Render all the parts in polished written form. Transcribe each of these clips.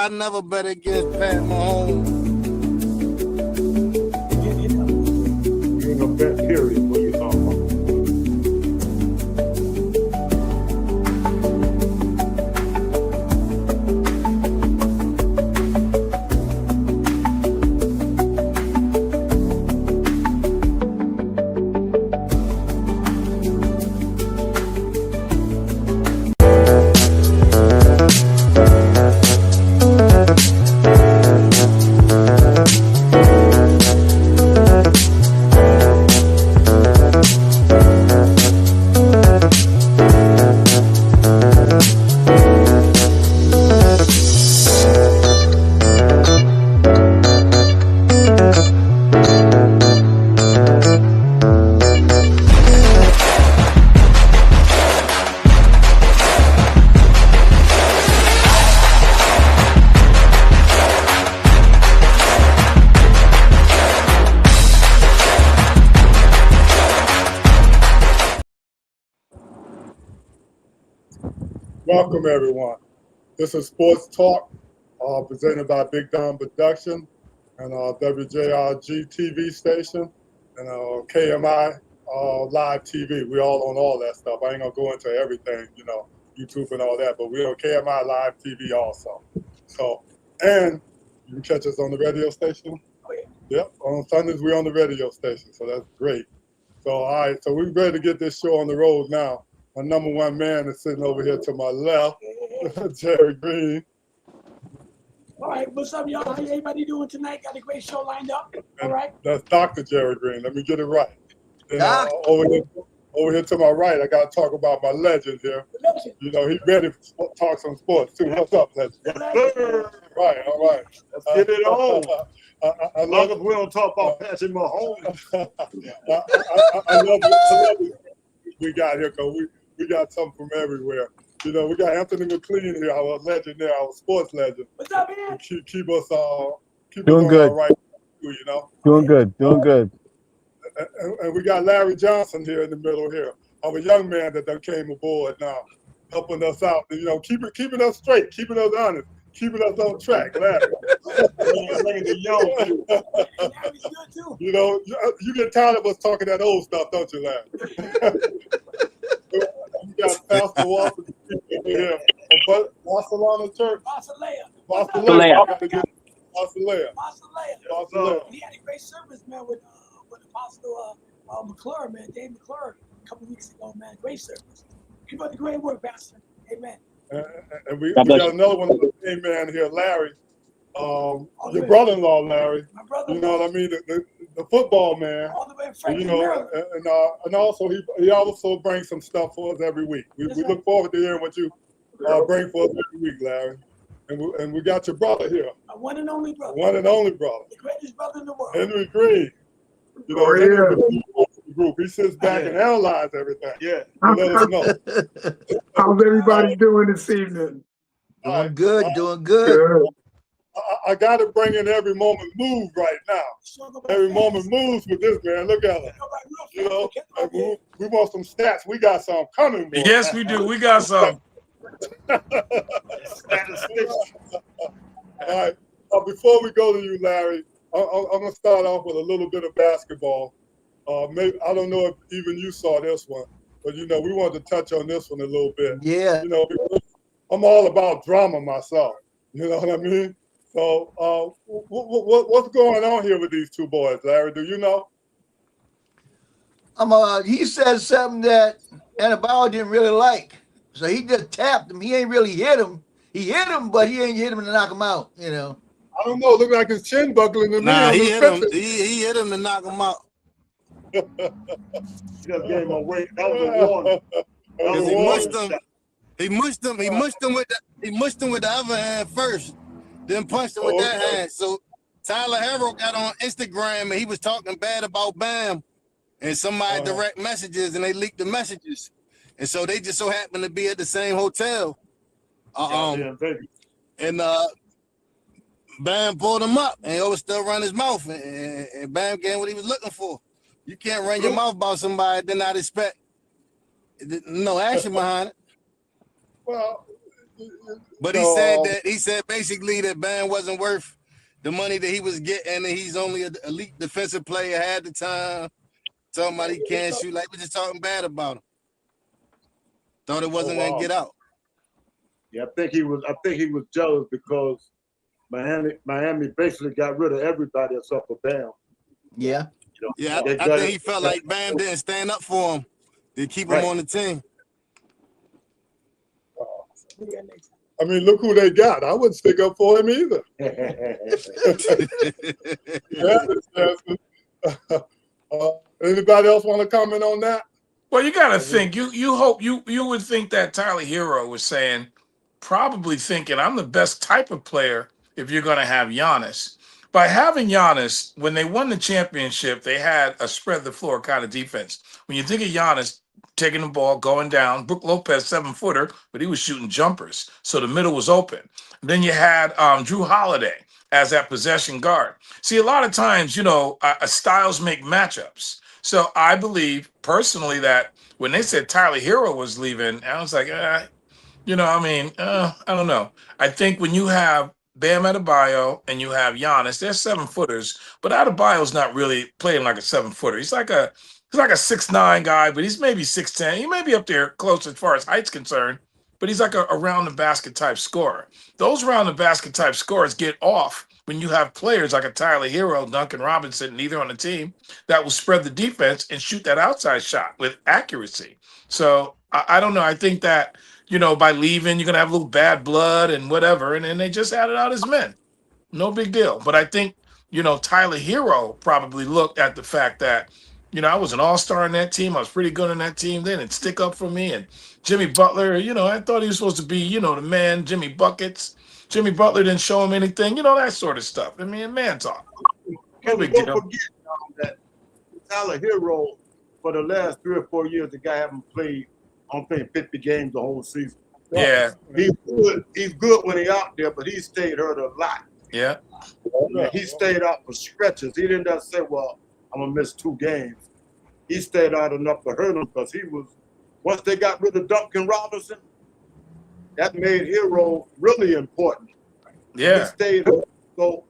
I never bet against Pat Mahomes. You ain't gonna bet, period. What you talking about? Welcome, everyone. This is Sports Talk, presented by Big Don Production and WJRG TV station and KMI Live TV. We all on all that stuff. I ain't gonna go into everything, you know, YouTube and all that, but we're on KMI Live TV also. So, and you can catch us on the radio station. Oh, yeah. Yep, on Sundays we're on the radio station, so that's great. So, all right, so we're ready to get this show on the road now. My number one man is sitting over here to my left, Jerry Green. All right, what's up, y'all? How everybody doing tonight? Got a great show lined up. All right. That's Dr. Jerry Green. Let me get it right. And, over here to my right, I got to talk about my legend here. Legend. You know, he's ready to talk some sports, too. What's up, legend? Right, all right. Let's get it on. I Long as we don't talk about Patrick Mahomes. I love it. We got here because we got something from everywhere. You know, we got Anthony McLean here, our legend there, our sports legend. What's up, man? Keep us doing good. Right, you know. Doing good. And we got Larry Johnson here in the middle here, our young man that came aboard now, helping us out. You know, keeping us straight, keeping us honest, keeping us on track. Larry. Larry's good too. You know, you get tired of us talking that old stuff, don't you, Larry? We got Pastor Walter here from Barcelona Church. Barcelona. He had a great service, man, with Apostle McClure, man, Dave McClure, a couple weeks ago, man. Great service. Keep up the great work, Pastor. Amen. And we got another one of the same man here, Larry. Your brother-in-law, Larry. My brother. You know what I mean? The football man. All the way from You know, and also he also brings some stuff for us every week. We look forward to hearing what you bring for us every week, Larry. And we got your brother here. My one and only brother. One and only brother. The greatest brother in the world. Henry Green. You know, Henry group. He sits back and analyzes everything. Yeah. Let us know. How's everybody doing this evening? Doing good. I got to bring in Every Moment Move right now. Every Moment moves with this man. Look at him. You know, we want some stats. We got some coming. Boy. Yes, we do. We got some. All right. Before we go to you, Larry, I'm going to start off with a little bit of basketball. Maybe I don't know if even you saw this one, but you know we wanted to touch on this one a little bit. Yeah. You know, I'm all about drama myself. You know what I mean? So, what's going on here with these two boys, Larry? Do you know? He said something that Annabelle didn't really like, so he just tapped him. He ain't really hit him. He hit him, but he ain't hit him to knock him out. You know. I don't know. Look like his chin buckling to me. Nah, he hit him. He hit him to knock him out. Just gave him a weight. That was a warning. He mushed him with the other hand first, then punched him with that hand. So Tyler Harrell got on Instagram and he was talking bad about Bam, and somebody direct messages and they leaked the messages, and so they just so happened to be at the same hotel. And Bam pulled him up and he was still run his mouth, and Bam gave what he was looking for. You can't run your mouth about somebody then not expect no action behind it. Well, But he said basically that Bam wasn't worth the money that he was getting, and he's only an elite defensive player had the time. Talking about he can't shoot, like we're just talking bad about him. Thought it wasn't gonna get out. Yeah, I think he was jealous because Miami basically got rid of everybody except for Bam. Yeah. You know, yeah, I think he felt like Bam didn't stand up for him to keep him on the team. I mean, look who they got. I wouldn't stick up for him either. Anybody else want to comment on that? Well, you got to think. You would think that Tyler Hero was saying, probably thinking, I'm the best type of player if you're going to have Giannis. By having Giannis, when they won the championship, they had a spread the floor kind of defense. When you think of Giannis taking the ball, going down, Brook Lopez 7-footer, but he was shooting jumpers, so the middle was open. Then you had Drew Holiday as that possession guard. See, a lot of times, styles make matchups. So I believe personally that when they said Tyler Hero was leaving, I was like, I don't know. I think when you have Bam Adebayo and you have Giannis, they're 7-footers, but Adebayo's not really playing like a 7-footer. He's like a 6'9" guy, but he's maybe 6'10". He may be up there close as far as height's concerned, but he's like a around the basket type scorer. Those around the basket type scorers get off when you have players like a Tyler Hero, Duncan Robinson, neither on the team, that will spread the defense and shoot that outside shot with accuracy. So I don't know. I think that, by leaving, you're going to have a little bad blood and whatever. And then they just had it out as men. No big deal. But I think, Tyler Hero probably looked at the fact that, I was an all-star in that team. I was pretty good on that team. They didn't stick up for me. And Jimmy Butler, I thought he was supposed to be, the man, Jimmy Buckets. Jimmy Butler didn't show him anything, that sort of stuff. I mean, man talk. No big deal. Don't forget that Tyler Hero, for the last 3 or 4 years, the guy haven't played 50 games the whole season. Yeah. He's good when he's out there, but he stayed hurt a lot. Yeah. He stayed out for stretches. He didn't just say, well, I'm going to miss 2 games. He stayed out enough to hurt him because once they got rid of Duncan Robinson, that made Hero really important. Yeah. He stayed hurt. So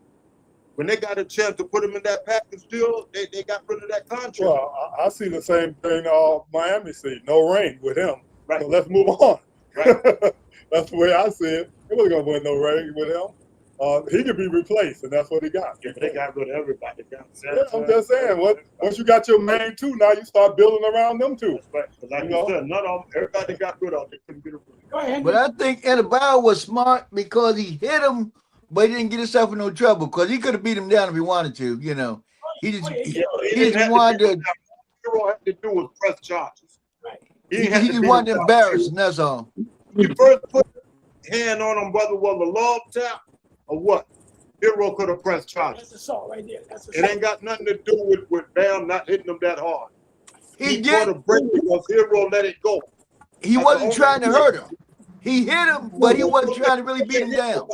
when they got a chance to put him in that package deal, they got rid of that contract. Well, I see the same thing Miami see. No ring with him. Right. So let's move on. Right. That's the way I see it. He wasn't going to win no ring with him. He could be replaced, and that's what he got. Yeah, they got rid of everybody. I'm just saying, once you got your main two, now you start building around them two. Right. Like you said, none of them, everybody got rid of. They couldn't get rid of. Go ahead. But I think Adebayo was smart because he hit him, but he didn't get himself in no trouble because he could have beat him down if he wanted to. He just wanted to. Hero had to do was press charges. Right. He just wanted to embarrass him. That's all. He first put his hand on him, whether it was a love tap or what. Hero could have pressed charges. That's assault right there. That's It ain't got nothing to do with Bam not hitting him that hard. He caught a break because Hero let it go. He wasn't trying to hurt him. He hit him, but he wasn't trying to really beat him down.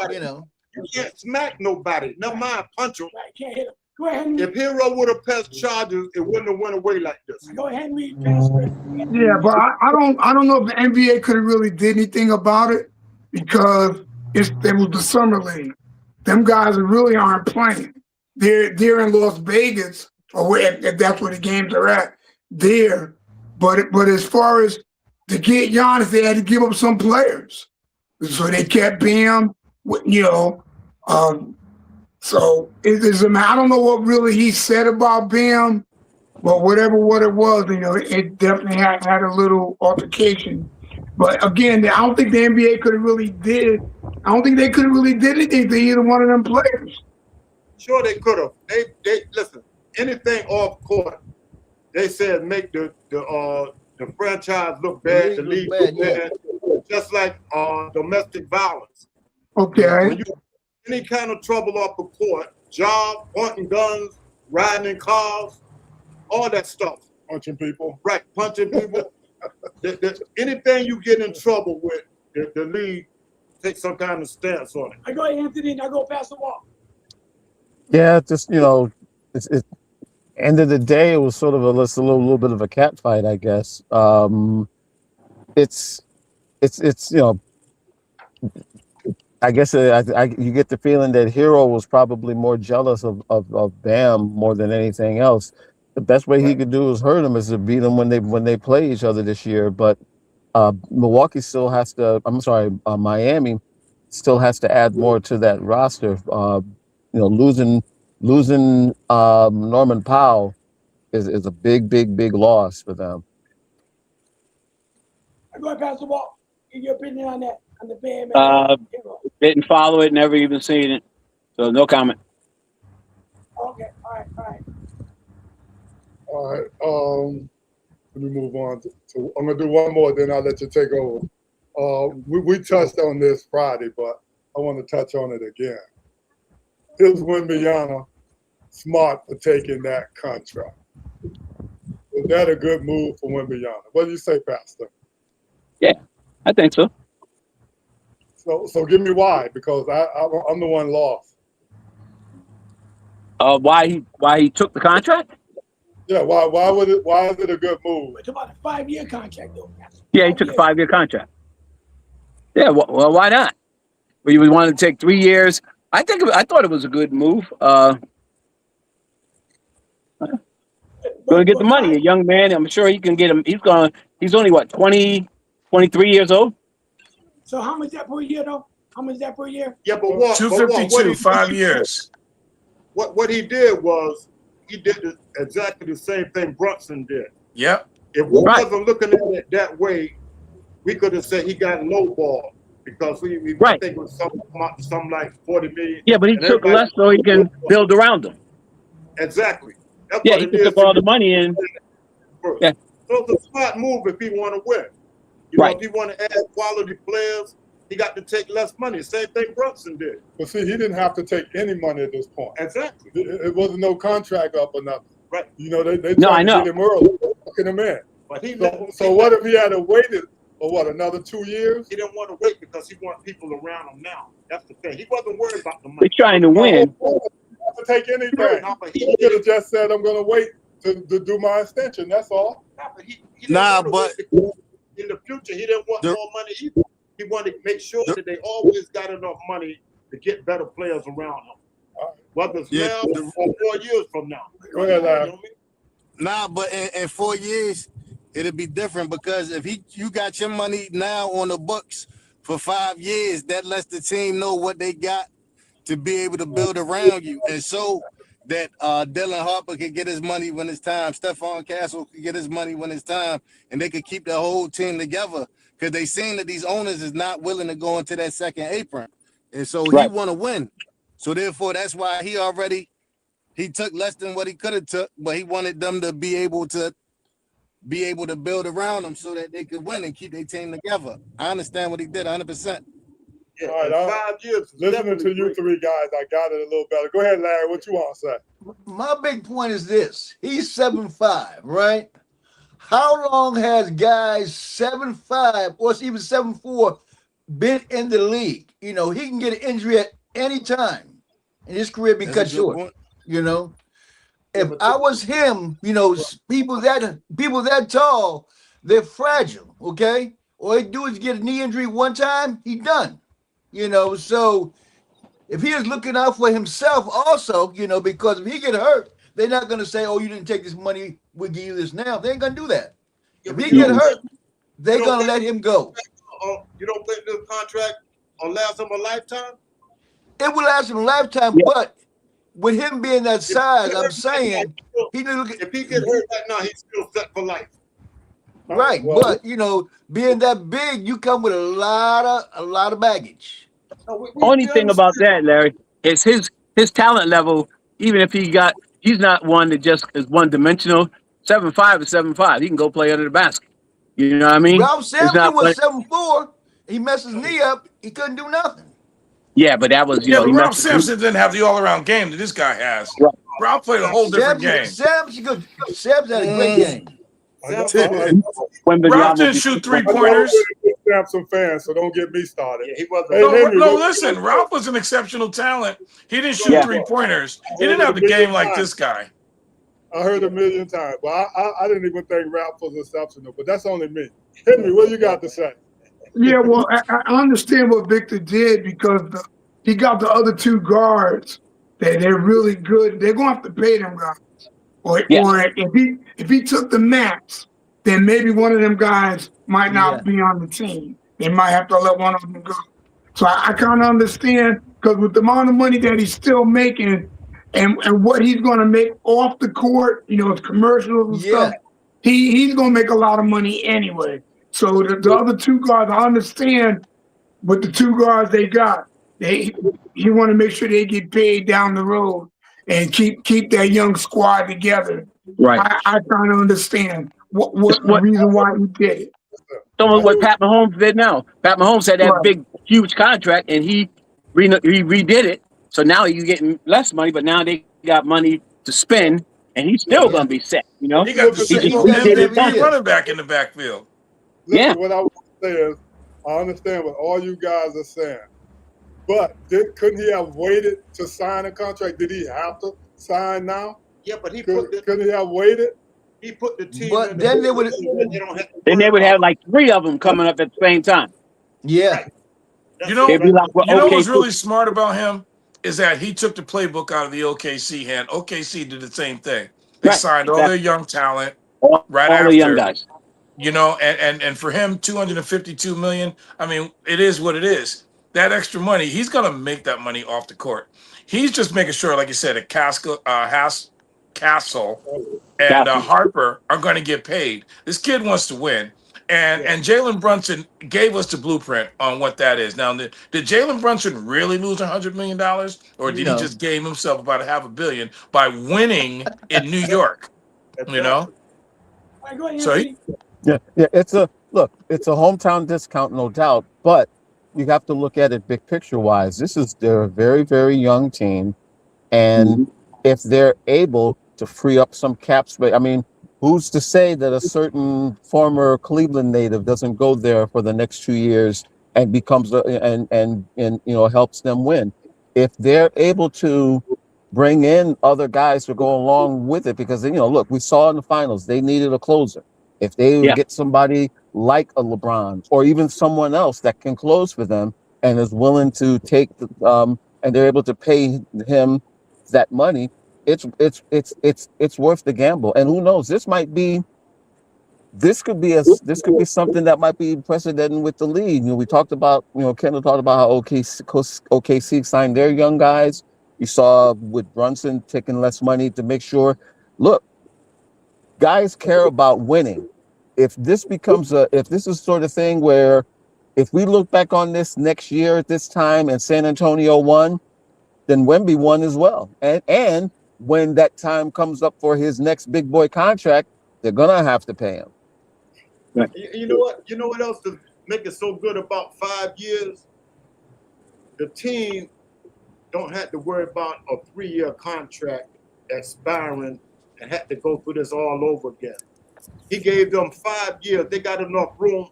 You can't smack nobody. Never mind punch him. Right, can't hit him. Go ahead. If Hero would have pressed charges, it wouldn't have went away like this. Go ahead and read. Yeah, but I don't know if the NBA could have really did anything about it because it was the summer league. Them guys really aren't playing. They're in Las Vegas, or if that's where the games are at. There, but as far as to get Giannis, they had to give up some players, so they kept Bam. So it is. I don't know what really he said about Bam, but what it was, it definitely had a little altercation. But again, I don't think the NBA could have really did. I don't think they could have really did anything to either one of them players. Sure, they could have. They listen. Anything off court, they said make the franchise look bad, the league look bad, just like domestic violence. Okay. When you any kind of trouble off the court, job, pointing guns, riding in cars, all that stuff. Punching people. Right, punching people. Anything you get in trouble with, the league takes some kind of stance on it. I go Anthony, and I go past the wall. Yeah, just it's end of the day, it was sort of a little bit of a cat fight, I guess. It's I guess you get the feeling that Hero was probably more jealous of Bam more than anything else. The best way he could do is hurt him is to beat him when they play each other this year. But Milwaukee still has to. I'm sorry, Miami still has to add more to that roster. Losing Norman Powell is a big loss for them. I'm going to pass the ball. Give your opinion on that, on the Bam and Hero. Didn't follow it, never even seen it. So no comment. Okay, all right. All right. Let me move on to I'm gonna do one more, then I'll let you take over. We touched on this Friday, but I want to touch on it again. Is Wembanyama smart for taking that contract? Was that a good move for Wembanyama? What do you say, Pastor? Yeah, I think so. So give me why, because I'm the one lost. Why he took the contract? Yeah, why is it a good move? We're talking about a 5-year contract, though. Yeah, he took a 5-year contract. Yeah, well, why not? Well, you wanted to take 3 years. I thought it was a good move. Going to get the money. A young man, I'm sure he can get him. He's only what, 20, 23 years old. So how much is that per year, though? How much is that per year? Yeah, but what? 252, 5 years. What he did was he did exactly the same thing Brunson did. Yep. If we wasn't looking at it that way, we could have said he got lowballed because we I think it was something like 40 million. Yeah, but he took less so he can build around them. Exactly. That's Yeah, what he took all the money in. Yeah. So it's a smart move if he want to win. You know, if he want to add quality players, he got to take less money. Same thing Brunson did. But see, he didn't have to take any money at this point. Exactly. It wasn't no contract up or nothing. Right. You know, they tried to get him early, locking him in. But so what if he had to wait for another 2 years? He didn't want to wait because he wants people around him now. That's the thing. He wasn't worried about the money. He's trying to win. He didn't have to take anything. He could have just said, I'm going to wait to do my extension. That's all. But in the future, he didn't want more money either. He wanted to make sure that they always got enough money to get better players around him. Whether it's now or 4 years from now. Go ahead, Larry. But in 4 years, it'll be different because if you got your money now on the books for 5 years, that lets the team know what they got to be able to build around you. And so that Dylan Harper can get his money when it's time, Stephon Castle can get his money when it's time, and they could keep the whole team together because they seen that these owners is not willing to go into that second apron. And so he want to win. So therefore, that's why he took less than what he could have took, but he wanted them to be able to build around them so that they could win and keep their team together. I understand what he did 100%. Yeah, all right, 5 years. Listening to you three guys, I got it a little better. Go ahead, Larry. What you want to say? My big point is this. He's 7'5", right? How long has guys 7'5" or even 7'4" been in the league? You know, he can get an injury at any time and his career be cut short. Point. You know, if I was him, you know, people that tall, they're fragile, okay? All they do is get a knee injury one time, he done. You know, so if he is looking out for himself also, you know, because if he get hurt, they're not going to say, oh, you didn't take this money, we'll give you this now. They ain't going to do that. If he get hurt, they're going to let him go. You don't think this contract will last him a lifetime? It will last him a lifetime, but with him being that size, I'm saying if he get hurt right now, he's still set for life. Right, but you know, being that big, you come with a lot of baggage. Only thing about that, Larry, is his talent level. Even if he's not one that just is one dimensional. 7'5" is 7'5". He can go play under the basket. You know what I mean? Ralph Sampson was 7'4". He messed his knee up. He couldn't do nothing. Yeah, but that was but Ralph Sampson didn't have the all-around game that this guy has. Right. Ralph played a whole different game. Sampson had a great game. Ralph didn't shoot 3-pointers. Samson fan, so don't get me started. Yeah, he wasn't. No, listen. Ralph was an exceptional talent. He didn't shoot 3-pointers. He didn't have the game like this guy. I heard a million times, but I didn't even think Ralph was exceptional. But that's only me. Henry, what you got to say? Yeah, well, I understand what Victor did because he got the other two guards that they're really good. They're gonna have to pay them guys. Yeah, Or if he took the max, then maybe one of them guys might Yeah. not be on the team. They might have to let one of them go. So I kind of understand because with the amount of money that he's still making and what he's going to make off the court, you know, his commercials and stuff, Yeah. he's going to make a lot of money anyway. So the other two guards, I understand with the two guards they got, he want to make sure they get paid down the road and keep that young squad together. right. I kind of understand It's what the what reason why he did it. what Pat Mahomes did now. Pat Mahomes had that Right. big, huge contract, and he redid it. So now he's getting less money, but now they got money to spend, and he's still Yeah. gonna be set. You know, He got the he just second redid his MVP contract. running back in the backfield. Listen, Yeah. what I want to say is, I understand what all you guys are saying, but couldn't he have waited to sign a contract? Did he have to sign now? Yeah, but Couldn't he have waited? he put the team But in the then they would- position where they don't have to Then worry they would have about- like 3 of them coming up at the same time. Yeah. Right. That's You know- They'd be like, well, You know okay, what's really smart about him is that he took the playbook out of the OKC hand. OKC did the same thing. They Right, signed all their young talent all, right all after. the young guys. You know, and for him, 252 million. I mean, it is what it is. That extra money, he's gonna make that money off the court. He's just making sure, like you said, that Castle and Harper are going to get paid. This kid wants to win, and Jalen Brunson gave us the blueprint on what that is. Now, did Jalen Brunson really lose $100 million, or did No. he just game himself about $500 million by winning in New York? You know, All right, go ahead, so Anthony. Yeah, it's a hometown discount, no doubt, but you have to look at it big picture wise. They're a very, very young team, and if they're able to free up some cap space, I mean, who's to say that a certain former Cleveland native doesn't go there for the next 2 years and becomes and you know, helps them win? If they're able to bring in other guys to go along with it, because, you know, look, we saw in the finals they needed a closer. If they get somebody like a LeBron or even someone else that can close for them and is willing to take and they're able to pay him that money, it's worth the gamble. And who knows, this could be something that might be precedent with the league. You know, we talked about, you know, Kendall talked about how OKC signed their young guys. You saw with Brunson taking less money to make sure. Look, guys care about winning. If this is sort of thing where if we look back on this next year at this time and San Antonio won, then Wemby won as well. And when that time comes up for his next big boy contract, they're gonna have to pay him. Right. You know what? You know what else to make it so good about 5 years? The team don't have to worry about a 3-year contract expiring and had to go through this all over again. He gave them 5 years. They got enough room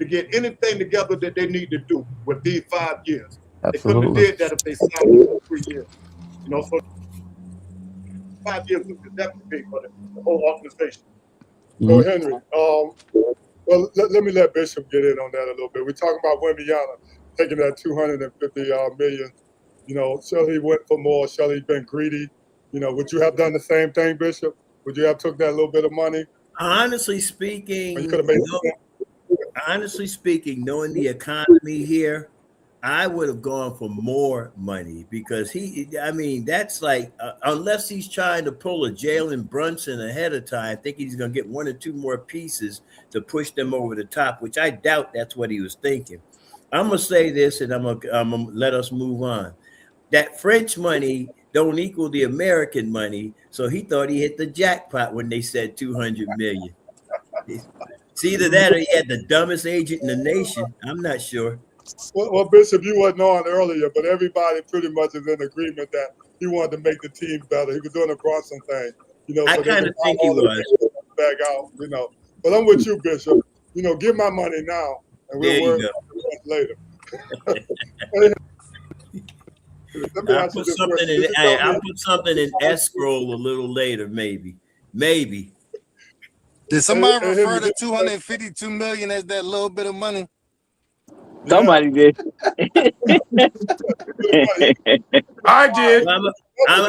to get anything together that they need to do with these 5 years. They couldn't have did that if they signed for 3 years. You know, so 5 years would definitely big for the whole organization. So Henry, well, let me let Bishop get in on that a little bit. We're talking about Wembyana taking that 250 million. You know, Shelley went for more. Shelley been greedy. You know, would you have done the same thing, Bishop? Would you have took that little bit of money? Honestly speaking, You could have made knowing the economy here, I would have gone for more money because that's like, unless he's trying to pull a Jalen Brunson ahead of time, I think he's going to get 1 or 2 more pieces to push them over the top, which I doubt that's what he was thinking. I'm going to say this and I'm going to let us move on. That French money don't equal the American money, so he thought he hit the jackpot when they said 200 million. It's either that or he had the dumbest agent in the nation. I'm not sure. Well, Bishop, you wasn't on earlier, but everybody pretty much is in agreement that he wanted to make the team better. He was doing the Bronson thing, you know. I so kind of think he was. Back out, you know. But I'm with you, Bishop. You know, give my money now, and we'll worry about the rest later. I'll put something in escrow a little later, maybe. Did somebody Hey, refer Henry, to 252 million as that little bit of money? yeah. Somebody did. I did. Well,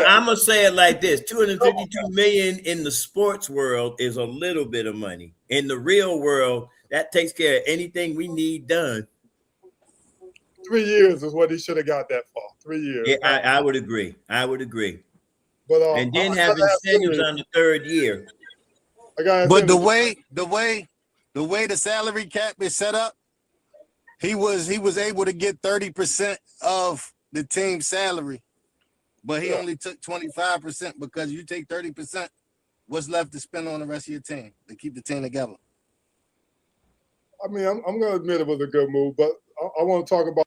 I'm gonna say it like this: 252 million in the sports world is a little bit of money. In the real world, that takes care of anything we need done. 3 years is what he should have got that for. 3 years. Yeah, I would agree. I would agree. But And then I have gotta ask incentives Henry. on the third year. I gotta ask But the Henry. way the salary cap is set up, he was able to get 30% of the team's salary, but he only took 25% because you take 30%, what's left to spend on the rest of your team to keep the team together? I mean, I'm going to admit it was a good move, but I want to talk about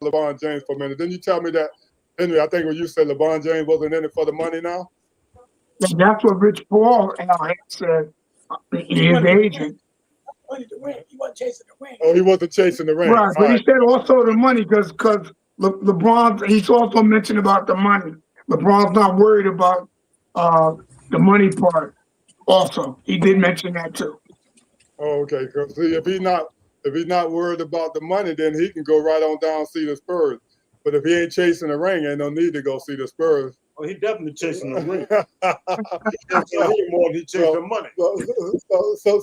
LeBron James for a minute. Didn't you tell me that, Henry, I think when you said LeBron James wasn't in it for the money now? That's what Rich Paul had said. His agent. Money to win. He wasn't chasing the win. Oh, he wasn't chasing the ring. Right, but he said also the money because LeBron, he's also mentioned about the money. LeBron's not worried about the money part. Also, he did mention that too. Oh, okay. Because see, if he's not worried about the money, then he can go right on down and see the Spurs. But if he ain't chasing the ring, ain't no need to go see the Spurs. Oh, he definitely chasing the ring. He chasing the ring more than he chasing the money.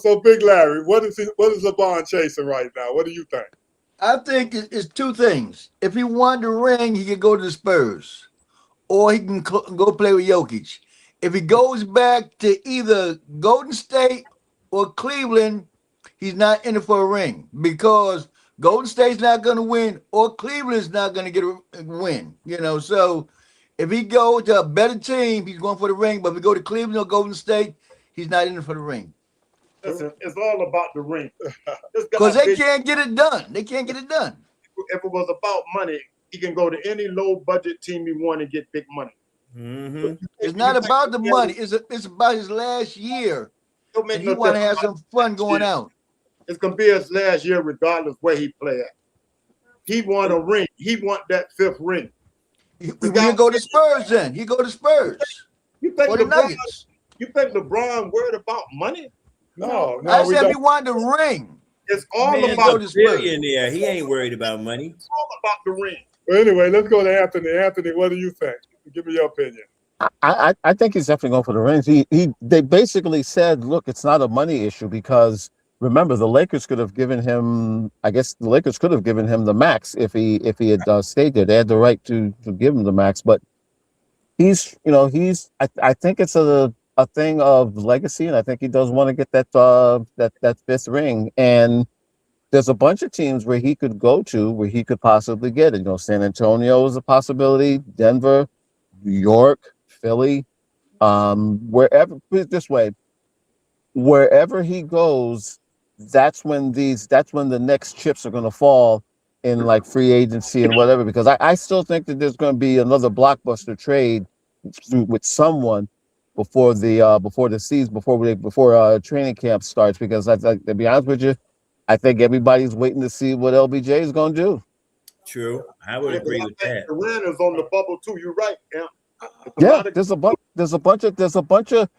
So Big Larry, what is LeBron chasing right now? What do you think? I think it's two things. If he wanted the ring, he could go to the Spurs, or he can go play with Jokic. If he goes back to either Golden State or Cleveland, he's not in it for a ring because Golden State's not going to win or Cleveland's not going to get a win. So if he go to a better team, he's going for the ring. But if he go to Cleveland or Golden State, he's not in it for the ring. Listen, it's all about the ring. Because they can't get it done. They can't get it done. If it was about money, he can go to any low budget team he want and get big money. Mm-hmm. It's not about the money. It's about his last year. And he want to have some fun going out. It's gonna be his last year, regardless where he play at. He want a ring. He want that fifth ring. He go to Spurs then. He go to Spurs. You think or the LeBron? Nuggets. You think LeBron worried about money? No, I said he wanted the ring. It's all Man, about the billionaire. He ain't worried about money. It's all about the ring. Well, anyway, let's go to Anthony. Anthony, what do you think? Give me your opinion. I think he's definitely going for the rings. They basically said, look, it's not a money issue because remember the Lakers could have given him. I guess the Lakers could have given him the max if he had stayed there. They had the right to give him the max, but I think it's a thing of legacy, and I think he does want to get that fifth ring. And there's a bunch of teams where he could go to where he could possibly get it. San Antonio is a possibility, Denver, New York, Philly, wherever. Put it this way: wherever he goes, that's when the next chips are going to fall in like free agency and whatever. Because I still think that there's going to be another blockbuster trade with someone before the season, before training camp starts. Because to be honest with you, I think everybody's waiting to see what LBJ is going to do. True, I would agree with that. The win is on the bubble too. You're right, Yeah, there's a bunch of.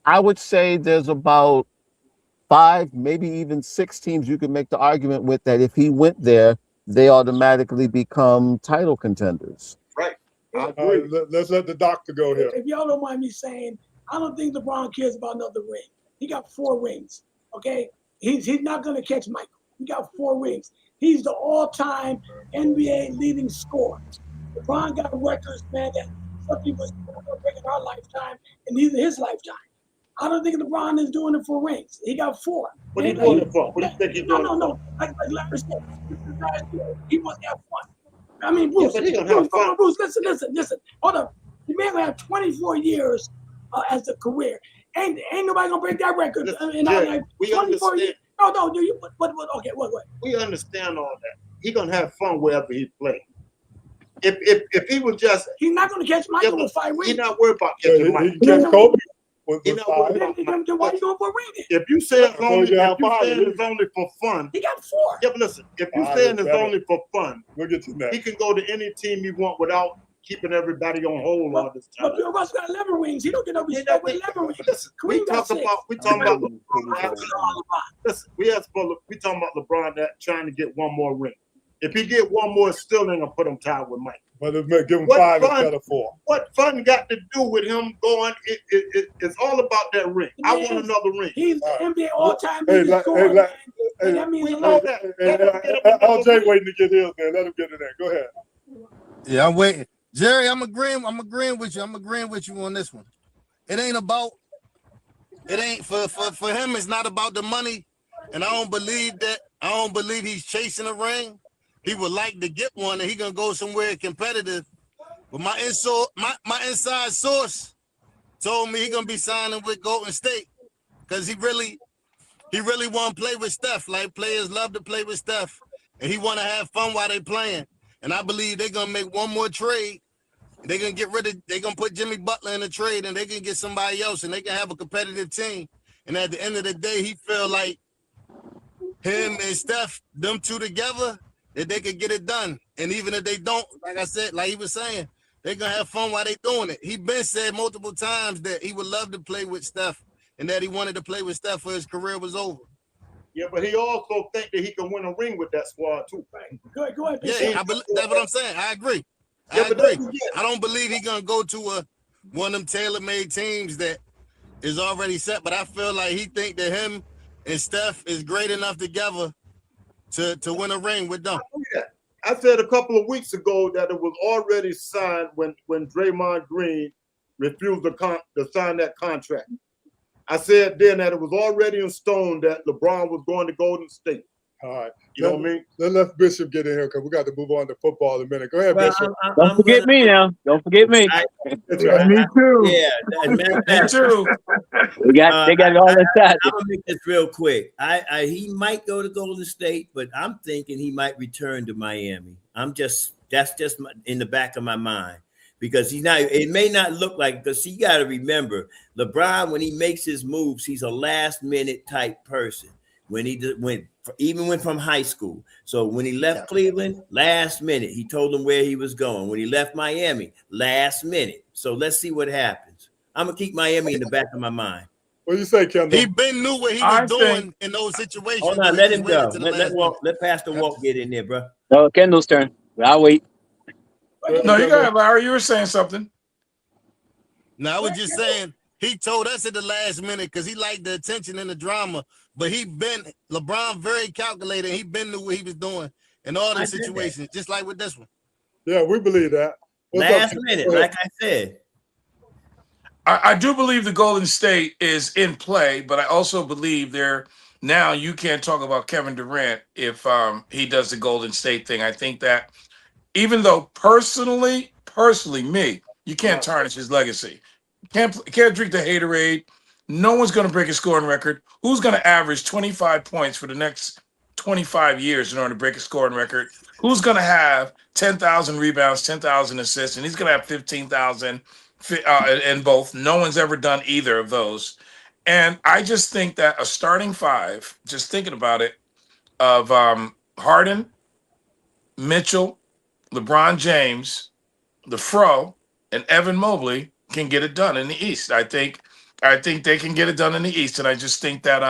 I would say there's about 5, maybe even 6 teams you could make the argument with that if he went there, they automatically become title contenders. Right. Let's let the doctor go here. If y'all don't mind me saying, I don't think LeBron cares about another ring. He got 4 rings. Okay, he's not gonna catch Michael. He got 4 rings. He's the all-time NBA leading scorer. LeBron got records, man, that something was going to break in our lifetime and neither his lifetime. I don't think LeBron is doing it for rings. He got 4. What are you doing it for? What do you think he's doing? No. Like Larry said, he wants to have fun. I mean, Bruce, Yeah, but he gonna have fun. Bruce, listen. Hold up. The man gonna have 24 years as a career. Ain't nobody gonna break that record. Listen, Jerry, we 24 understand. years. No, do you? But okay, what? We understand all that. He's gonna have fun wherever he plays. If he was just, he's not gonna catch Michael with 5 rings. he's not worried about catching Michael. He can catch Kobe with He's not 5. worried about Michael. Then why you going for a ring? If you say it's only, you have if you 5, saying it's only for fun, He got 4. yeah, but listen, if you 5 saying is it's better. only for fun, We'll get to that. he can go to any team he want without keeping everybody on hold all this time. But Bill Russell got 11 rings. He don't get no respect with 11 rings. Listen, we talking about we talking about LeBron that trying to get one more ring. If he get one more, still ain't gonna put him tied with Mike. But give him 5 instead of 4. What fun got to do with him going? It's all about that ring. I want another ring. He's the NBA all-time that means we know that. LJ waiting to get his there. Let him get in there. Go ahead. Yeah, I'm waiting. Jerry, I'm agreeing with you. I'm agreeing with you on this one. It ain't for him, it's not about the money. And I don't believe he's chasing a ring. He would like to get one and he gonna go somewhere competitive. But my inside source told me he gonna be signing with Golden State because he really want to play with Steph. Like players love to play with Steph, and he want to have fun while they playing. And I believe they're gonna make one more trade. They're gonna put Jimmy Butler in the trade, and they can get somebody else, and they can have a competitive team. And at the end of the day, he feel like him and Steph, them two together, that they could get it done. And even if they don't, like I said, like he was saying, they're gonna have fun while they doing it. He been said multiple times that he would love to play with Steph and that he wanted to play with Steph for his career was over. Yeah, but he also think that he can win a ring with that squad too. Right. Go ahead. Yeah, that's what I'm saying. I agree. I agree. I don't believe he's gonna go to one of them tailor-made teams that is already set, but I feel like he think that him and Steph is great enough together to win a ring with them. I said a couple of weeks ago that it was already signed when Draymond Green refused to sign that contract. I said then that it was already in stone that LeBron was going to Golden State. All right. You know what I mean? Let Bishop get in here because we got to move on to football in a minute. Go ahead, Bishop. Don't forget me now. Don't forget me. Me too. Yeah, Me too. They got all that time. I'm gonna make this real quick. He might go to Golden State, but I'm thinking he might return to Miami. That's just in the back of my mind because he's not. It may not look like because you got to remember LeBron when he makes his moves, he's a last minute type person. When he went from high school. So when he left Cleveland, last minute, he told them where he was going. When he left Miami, last minute. So let's see what happens. I'm gonna keep Miami in the back of my mind. What do you say, Kendall? He been knew what he was doing in those situations. Hold on, let him go. Let Pastor Walt get in there, bro. No, Kendall's turn. I'll wait. No, you got it, Larry. You were saying something. No, I was just saying he told us at the last minute because he liked the attention and the drama. But LeBron very calculated. He been knew what he was doing in all these situations, just like with this one. Yeah, we believe that. Last minute, like I said. I do believe the Golden State is in play, but I also believe now you can't talk about Kevin Durant if he does the Golden State thing. I think that even though personally, me, you can't tarnish his legacy. Can't drink the haterade. No one's going to break a scoring record. Who's going to average 25 points for the next 25 years in order to break a scoring record? Who's going to have 10,000 rebounds, 10,000 assists, and he's going to have 15,000 in both? No one's ever done either of those. And I just think that a starting five, just thinking about it, of Harden, Mitchell, LeBron James, the Fro, and Evan Mobley can get it done in the East. I think they can get it done in the East, and I just think that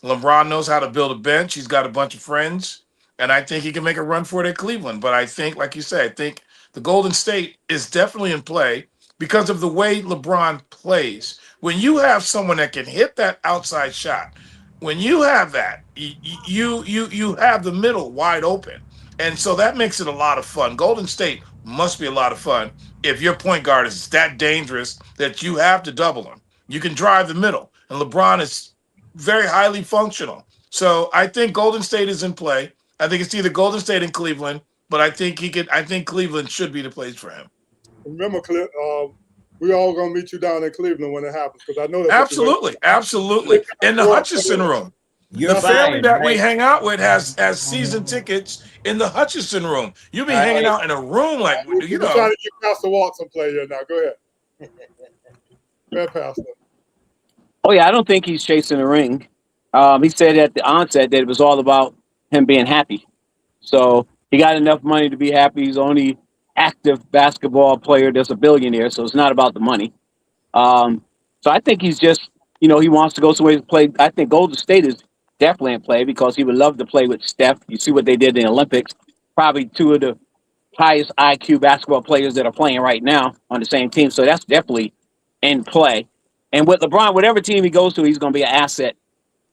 LeBron knows how to build a bench. He's got a bunch of friends, and I think he can make a run for it at Cleveland. But I think, like you said, I think the Golden State is definitely in play because of the way LeBron plays. When you have someone that can hit that outside shot, when you have that, you have the middle wide open, and so that makes it a lot of fun. Golden State must be a lot of fun if your point guard is that dangerous that you have to double him. You can drive the middle, and LeBron is very highly functional. So I think Golden State is in play. I think it's either Golden State and Cleveland, but I think Cleveland should be the place for him. Remember, we all gonna meet you down in Cleveland when it happens because I know that. Absolutely. In the Hutchison room. The family that we hang out with has season tickets in the Hutchison room. You be hanging out in a room like you know. Trying to get Pastor Watson play here now. Go ahead. Go ahead, Pastor. Oh yeah, I don't think he's chasing a ring. He said at the onset that it was all about him being happy. So he got enough money to be happy. He's only active basketball player that's a billionaire. So it's not about the money. So I think he's just, he wants to go somewhere to play. I think Golden State is definitely in play because he would love to play with Steph. You see what they did in the Olympics. Probably two of the highest IQ basketball players that are playing right now on the same team. So that's definitely in play. And with LeBron, whatever team he goes to, he's going to be an asset.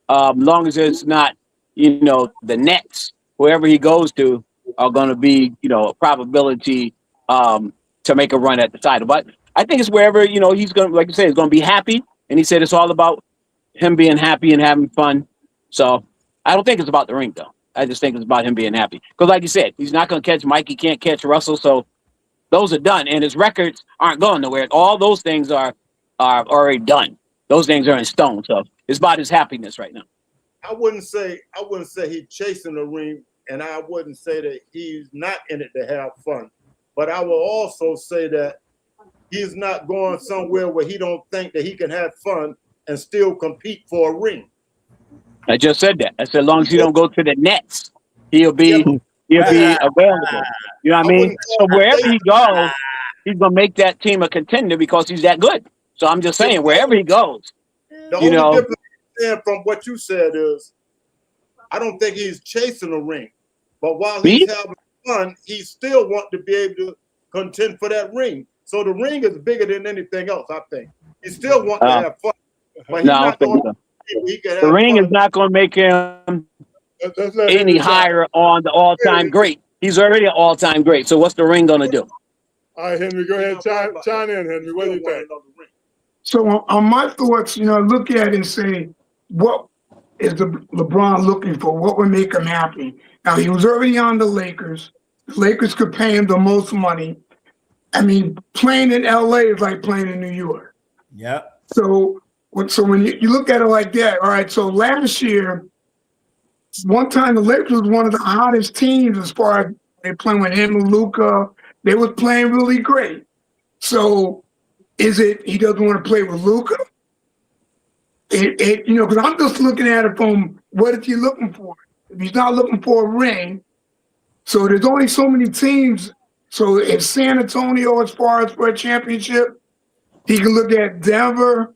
Long as it's not, the Nets, wherever he goes to, are going to be, a probability to make a run at the title. But I think it's wherever, he's going to, like you said, he's going to be happy. And he said it's all about him being happy and having fun. So I don't think it's about the ring, though. I just think it's about him being happy. Because like you said, he's not going to catch Mike. He can't catch Russell. So those are done. And his records aren't going nowhere. All those things are already done. Those things are in stone. So it's about his happiness right now. I wouldn't say he's chasing the ring, and I wouldn't say that he's not in it to have fun. But I will also say that he's not going somewhere where he don't think that he can have fun and still compete for a ring. I just said that. I said, as long as you don't go to the Nets, he'll be available. You know what I mean? So wherever he goes, he's gonna make that team a contender because he's that good. So I'm just saying, wherever he goes, the only difference from what you said is, I don't think he's chasing a ring, but while he's having fun, he still wants to be able to contend for that ring. So the ring is bigger than anything else. I think he still wants to have fun, but he's not going to. The ring is not going to make him any higher on the all-time great. He's already an all-time great. So what's the ring going to do? All right, Henry, go ahead. Chime in, Henry. What do you think? So on my thoughts, look at it and say, what is LeBron looking for? What would make him happy? Now, he was already on the Lakers. The Lakers could pay him the most money. I mean, playing in LA is like playing in New York. Yeah. So when you look at it like that, all right, so last year, one time the Lakers was one of the hottest teams as far as they playing with him and Luka. They was playing really great. So is it he doesn't want to play with Luka? Because I'm just looking at it from what is he looking for? If he's not looking for a ring, so there's only so many teams. So if San Antonio, as far as for a championship, he can look at Denver.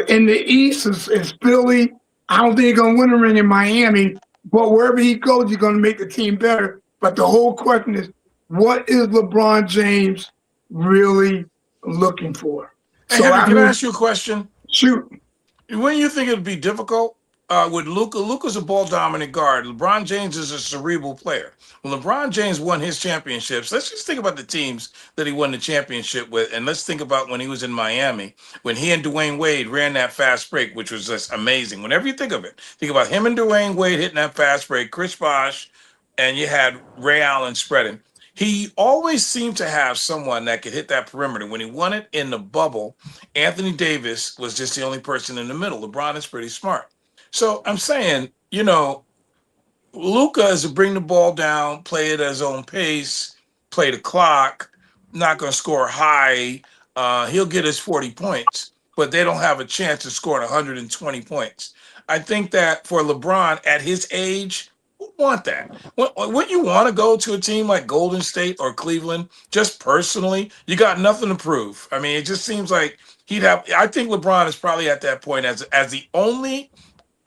In the East is Philly. I don't think he's going to win a ring in Miami, but wherever he goes, he's going to make the team better. But the whole question is, what is LeBron James really looking for? Hey, so Henry, can I ask you a question? Shoot. When you think it'd be difficult with Luka? Luka's a ball-dominant guard. LeBron James is a cerebral player. When LeBron James won his championships, let's just think about the teams that he won the championship with, and let's think about when he was in Miami, when he and Dwayne Wade ran that fast break, which was just amazing. Whenever you think of it, think about him and Dwayne Wade hitting that fast break, Chris Bosh, and you had Ray Allen spreading. He always seemed to have someone that could hit that perimeter. When he won it in the bubble, Anthony Davis was just the only person in the middle. LeBron is pretty smart. So I'm saying, Luka is to bring the ball down, play it at his own pace, play the clock, not going to score high. He'll get his 40 points, but they don't have a chance of scoring 120 points. I think that for LeBron at his age, who want that? Wouldn't you want to go to a team like Golden State or Cleveland? Just personally, you got nothing to prove. I mean, it just seems like he'd have. I think LeBron is probably at that point as the only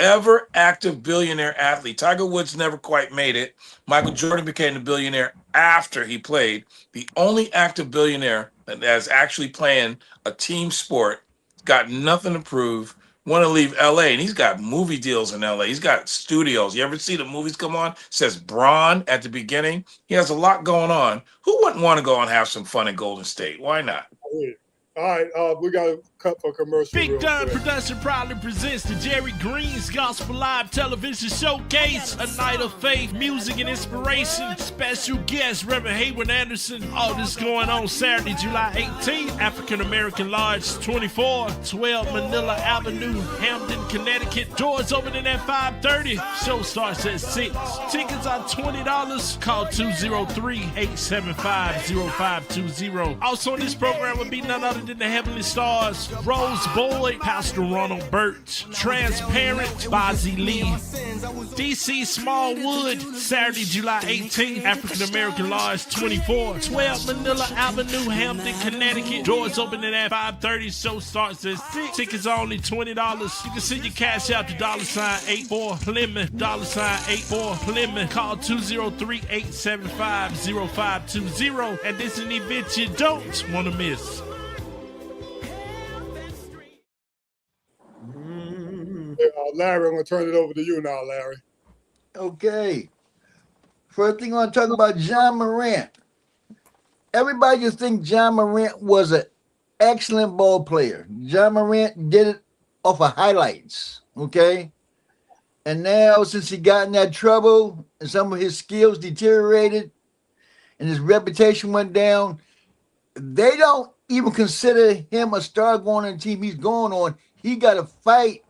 ever active billionaire athlete. Tiger Woods never quite made it. Michael Jordan became a billionaire after he played. The only active billionaire that's actually playing a team sport, got nothing to prove, want to leave LA, and he's got movie deals in LA. He's got studios. You ever see the movies come on? It says Braun at the beginning. He has a lot going on. Who wouldn't want to go and have some fun in Golden State? Why not? All right, we got to cut for commercial. Big Don Production proudly presents the Jerry Green's Gospel Live Television Showcase, a night of faith, music, and inspiration. Special guest Reverend Hayward Anderson. All this going on Saturday, July 18th, African American Lodge 24, 12 Manila Avenue, Hamden, Connecticut. Doors opening at 5:30. Show starts at 6. Tickets are $20. Call 203-875-0520. Also on this program will be none other Island in the Heavenly Stars, Rose Boyd, Pastor Ronald Birch, Transparent, Bozzy Lee, DC Smallwood, Saturday, July 18th, African American Lodge 24, 12 Manila Avenue, Hampton, Connecticut. Doors opening at 5:30, show starts at 6. Tickets are only $20. You can send your cash out to $84 Plymouth, $84 Plymouth. Call 203-875-0520, and this is an event you don't want to miss. Larry, I'm going to turn it over to you now, Larry. Okay. First thing I want to talk about John Morant. Everybody just think John Morant was an excellent ball player. John Morant did it off of highlights, okay? And now, since he got in that trouble and some of his skills deteriorated and his reputation went down, they don't even consider him a star going on the team he's going on. He got to fight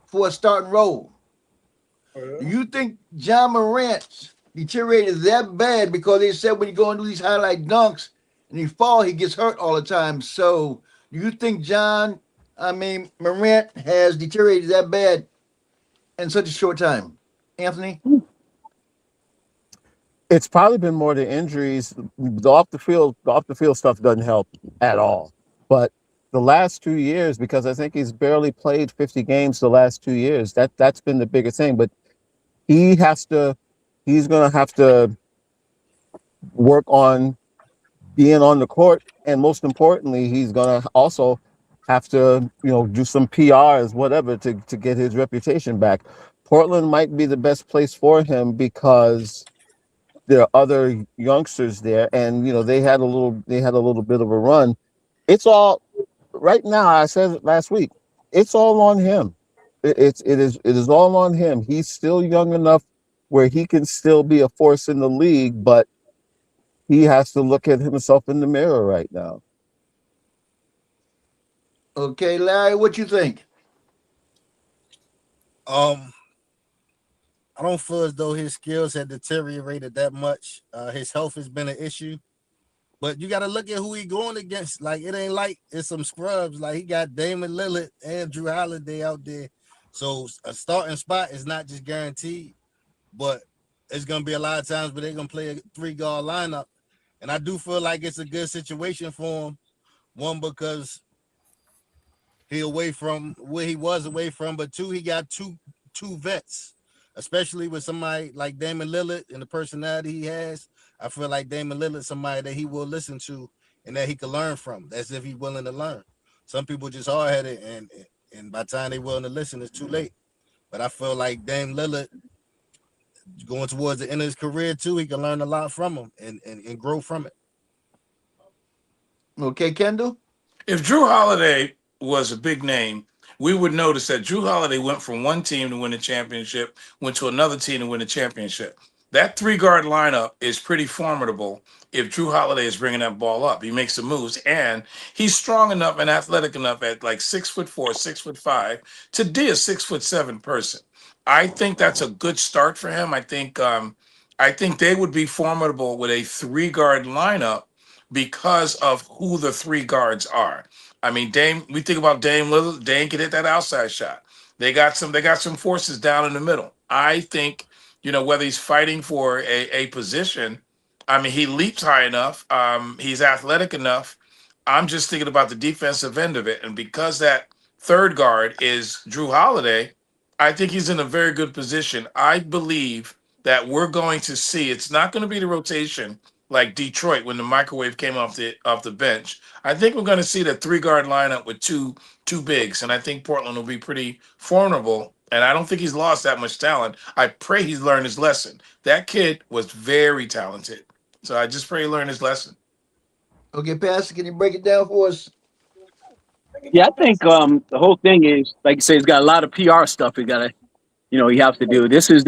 for a starting role. Do you think John Morant deteriorated that bad because they said when you go and do these highlight dunks and he fall, he gets hurt all the time? So do you think Morant has deteriorated that bad in such a short time? Anthony? It's probably been more the injuries. The off the field stuff doesn't help at all. But the last 2 years, because I think he's barely played 50 games the last 2 years, that's been the biggest thing. But he's going to have to work on being on the court. And most importantly, he's going to also have to, do some PRs, whatever, to get his reputation back. Portland might be the best place for him because there are other youngsters there, and they had a little bit of a run. It's all right now. I said it last week. It's all on him. It is all on him. He's still young enough where he can still be a force in the league, but he has to look at himself in the mirror right now. Okay, Larry, what you think? I don't feel as though his skills had deteriorated that much. His health has been an issue, but you got to look at who he going against. Like, it ain't like it's some scrubs. Like, he got Damian Lillard and Drew Holiday out there. So a starting spot is not just guaranteed, but it's going to be a lot of times where they're going to play a 3-guard lineup. And I do feel like it's a good situation for him. One, because he away from where he was away from, but two, he got two vets. Especially with somebody like Damian Lillard and the personality he has, I feel like Damian Lillard is somebody that he will listen to and that he can learn from. That's if he's willing to learn. Some people just hard-headed, and by the time they're willing to listen, it's too late. But I feel like Dame Lillard, going towards the end of his career too, he can learn a lot from him and grow from it. Okay, Kendall? If Drew Holiday was a big name, we would notice that Drew Holiday went from one team to win a championship, went to another team to win a championship. That 3-guard lineup is pretty formidable if Drew Holiday is bringing that ball up. He makes the moves, and he's strong enough and athletic enough at like 6'4", 6'5", to be a 6'7" person. I think that's a good start for him. I think they would be formidable with a 3-guard lineup because of who the 3 guards are. I mean, we think about Dame Lillard. Dame can hit that outside shot. They got some forces down in the middle. I think, whether he's fighting for a position, I mean, he leaps high enough. He's athletic enough. I'm just thinking about the defensive end of it. And because that 3rd guard is Drew Holiday, I think he's in a very good position. I believe that we're going to see, it's not going to be the rotation like Detroit when the microwave came off the bench. I think we're going to see the 3-guard lineup with two bigs, and I think Portland will be pretty formidable. And I don't think he's lost that much talent. I pray he's learned his lesson. That kid was very talented, so I just pray he learned his lesson. Okay, Pastor, can you break it down for us? Yeah, I think the whole thing is, like you say, he's got a lot of PR stuff he got to, he has to do. This is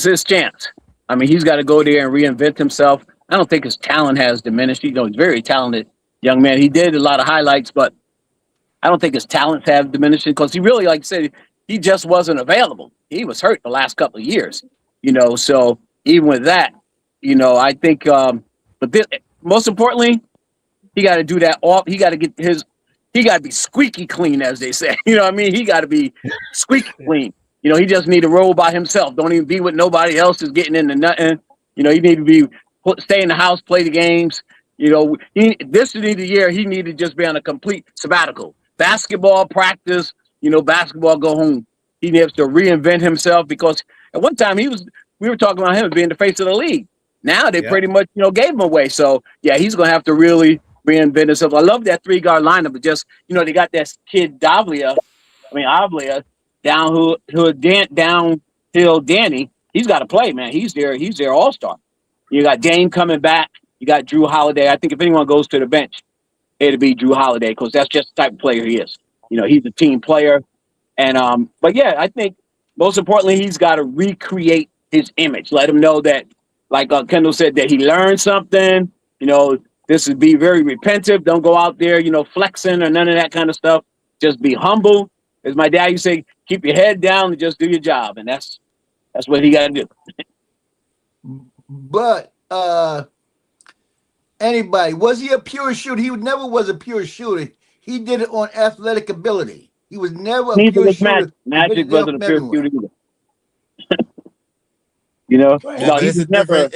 his chance. I mean, he's got to go there and reinvent himself. I don't think his talent has diminished. He's a very talented young man. He did a lot of highlights, but I don't think his talents have diminished because he really, like I said, he just wasn't available. He was hurt the last couple of years, So even with that, I think, but most importantly, He got to do that off. He got to get his. He got to be squeaky clean, as they say. You know what I mean? He got to be squeaky clean. You know, he just need to roll by himself. Don't even be with nobody else is getting into nothing. You know, he need to be stay in the house, play the games. You know, this is the year he need to just be on a complete sabbatical. Basketball practice. You know, basketball go home. He needs to reinvent himself because at one time we were talking about him being the face of the league. Now they pretty much, you know, gave him away. So yeah, he's gonna have to really reinvent himself. I love that 3-guard lineup, but just, you know, they got that kid Avlia downhill Danny. He's got to play, man. He's their all-star. You got Dame coming back. You got Drew Holiday. I think if anyone goes to the bench, it'll be Drew Holiday because that's just the type of player he is. You know, he's a team player. And but yeah, I think most importantly, he's got to recreate his image. Let him know that, like Kendall said, that he learned something. You know, this is be very repentive. Don't go out there, you know, flexing or none of that kind of stuff. Just be humble. As my dad used to say, keep your head down and just do your job. And that's what he got to do. But anybody, was he a pure shooter? He never was a pure shooter. He did it on athletic ability. He was never a pure shooter. Magic wasn't a pure shooter either. You know, no, he's never.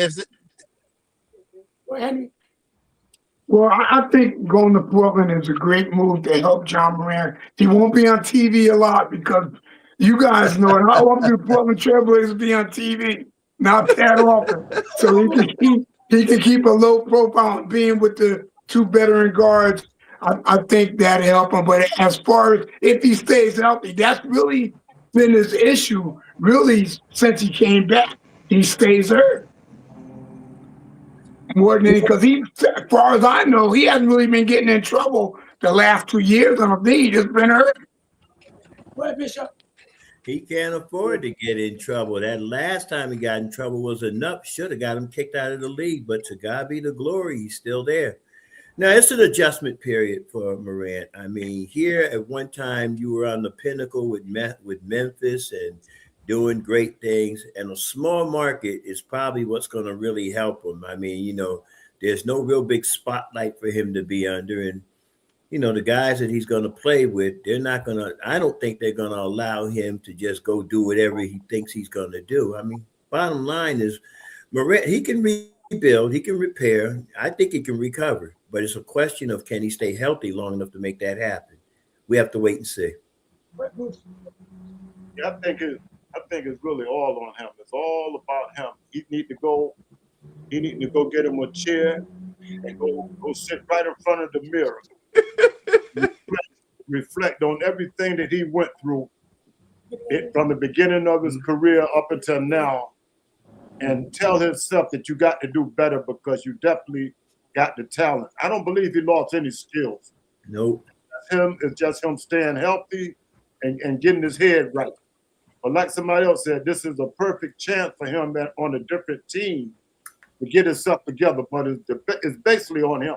Well, I think going to Portland is a great move to help John Morant. He won't be on TV a lot because you guys know it. How often do Portland Trailblazers be on TV? Not that often. So he can keep a low profile and being with the two veteran guards. I think that'll help him. But as far as if he stays healthy, that's really been his issue, really, since he came back. He stays hurt. More than any, because as far as I know, he hasn't really been getting in trouble the last 2 years. I don't think he's just been hurt. What, Bishop? He can't afford to get in trouble. That last time he got in trouble was enough. Should have got him kicked out of the league. But to God be the glory, he's still there. Now, it's an adjustment period for Morant. I mean, here at one time, you were on the pinnacle with Memphis and doing great things. And a small market is probably what's going to really help him. I mean, you know, there's no real big spotlight for him to be under. And, you know, the guys that he's going to play with, I don't think they're going to allow him to just go do whatever he thinks he's going to do. I mean, bottom line is Morant, he can rebuild, he can repair. I think he can recover. But it's a question of can he stay healthy long enough to make that happen? We have to wait and see. Yeah, I think it's really all on him. It's all about him. He need to go get him a chair and go sit right in front of the mirror. reflect on everything that he went through from the beginning of his career up until now, and tell himself that you got to do better because you definitely got the talent. I don't believe he lost any skills. Nope. It's just him staying healthy and getting his head right. But like somebody else said, this is a perfect chance for him on a different team to get himself together. But it's basically on him.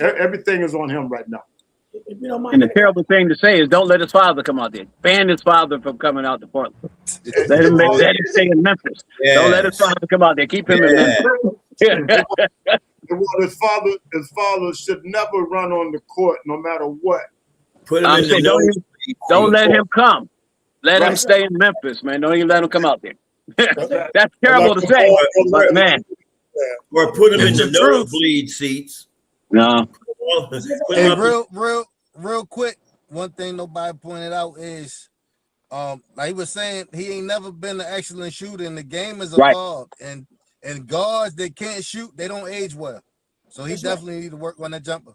Everything is on him right now. And the terrible thing to say is don't let his father come out there. Ban his father from coming out to Portland. Let him stay in Memphis. Yes. Don't let his father come out there. Keep him in Memphis. His father should never run on the court no matter what. Don't let him come. Let him stay in Memphis, man. Don't even let him come out there. That's terrible to say, but man. Or put him in the nosebleed seats. No. Hey, real quick, one thing nobody pointed out is like he was saying, he ain't never been an excellent shooter, and the game is evolved. Right. And guards that can't shoot, they don't age well. So he definitely need to work on that jumper.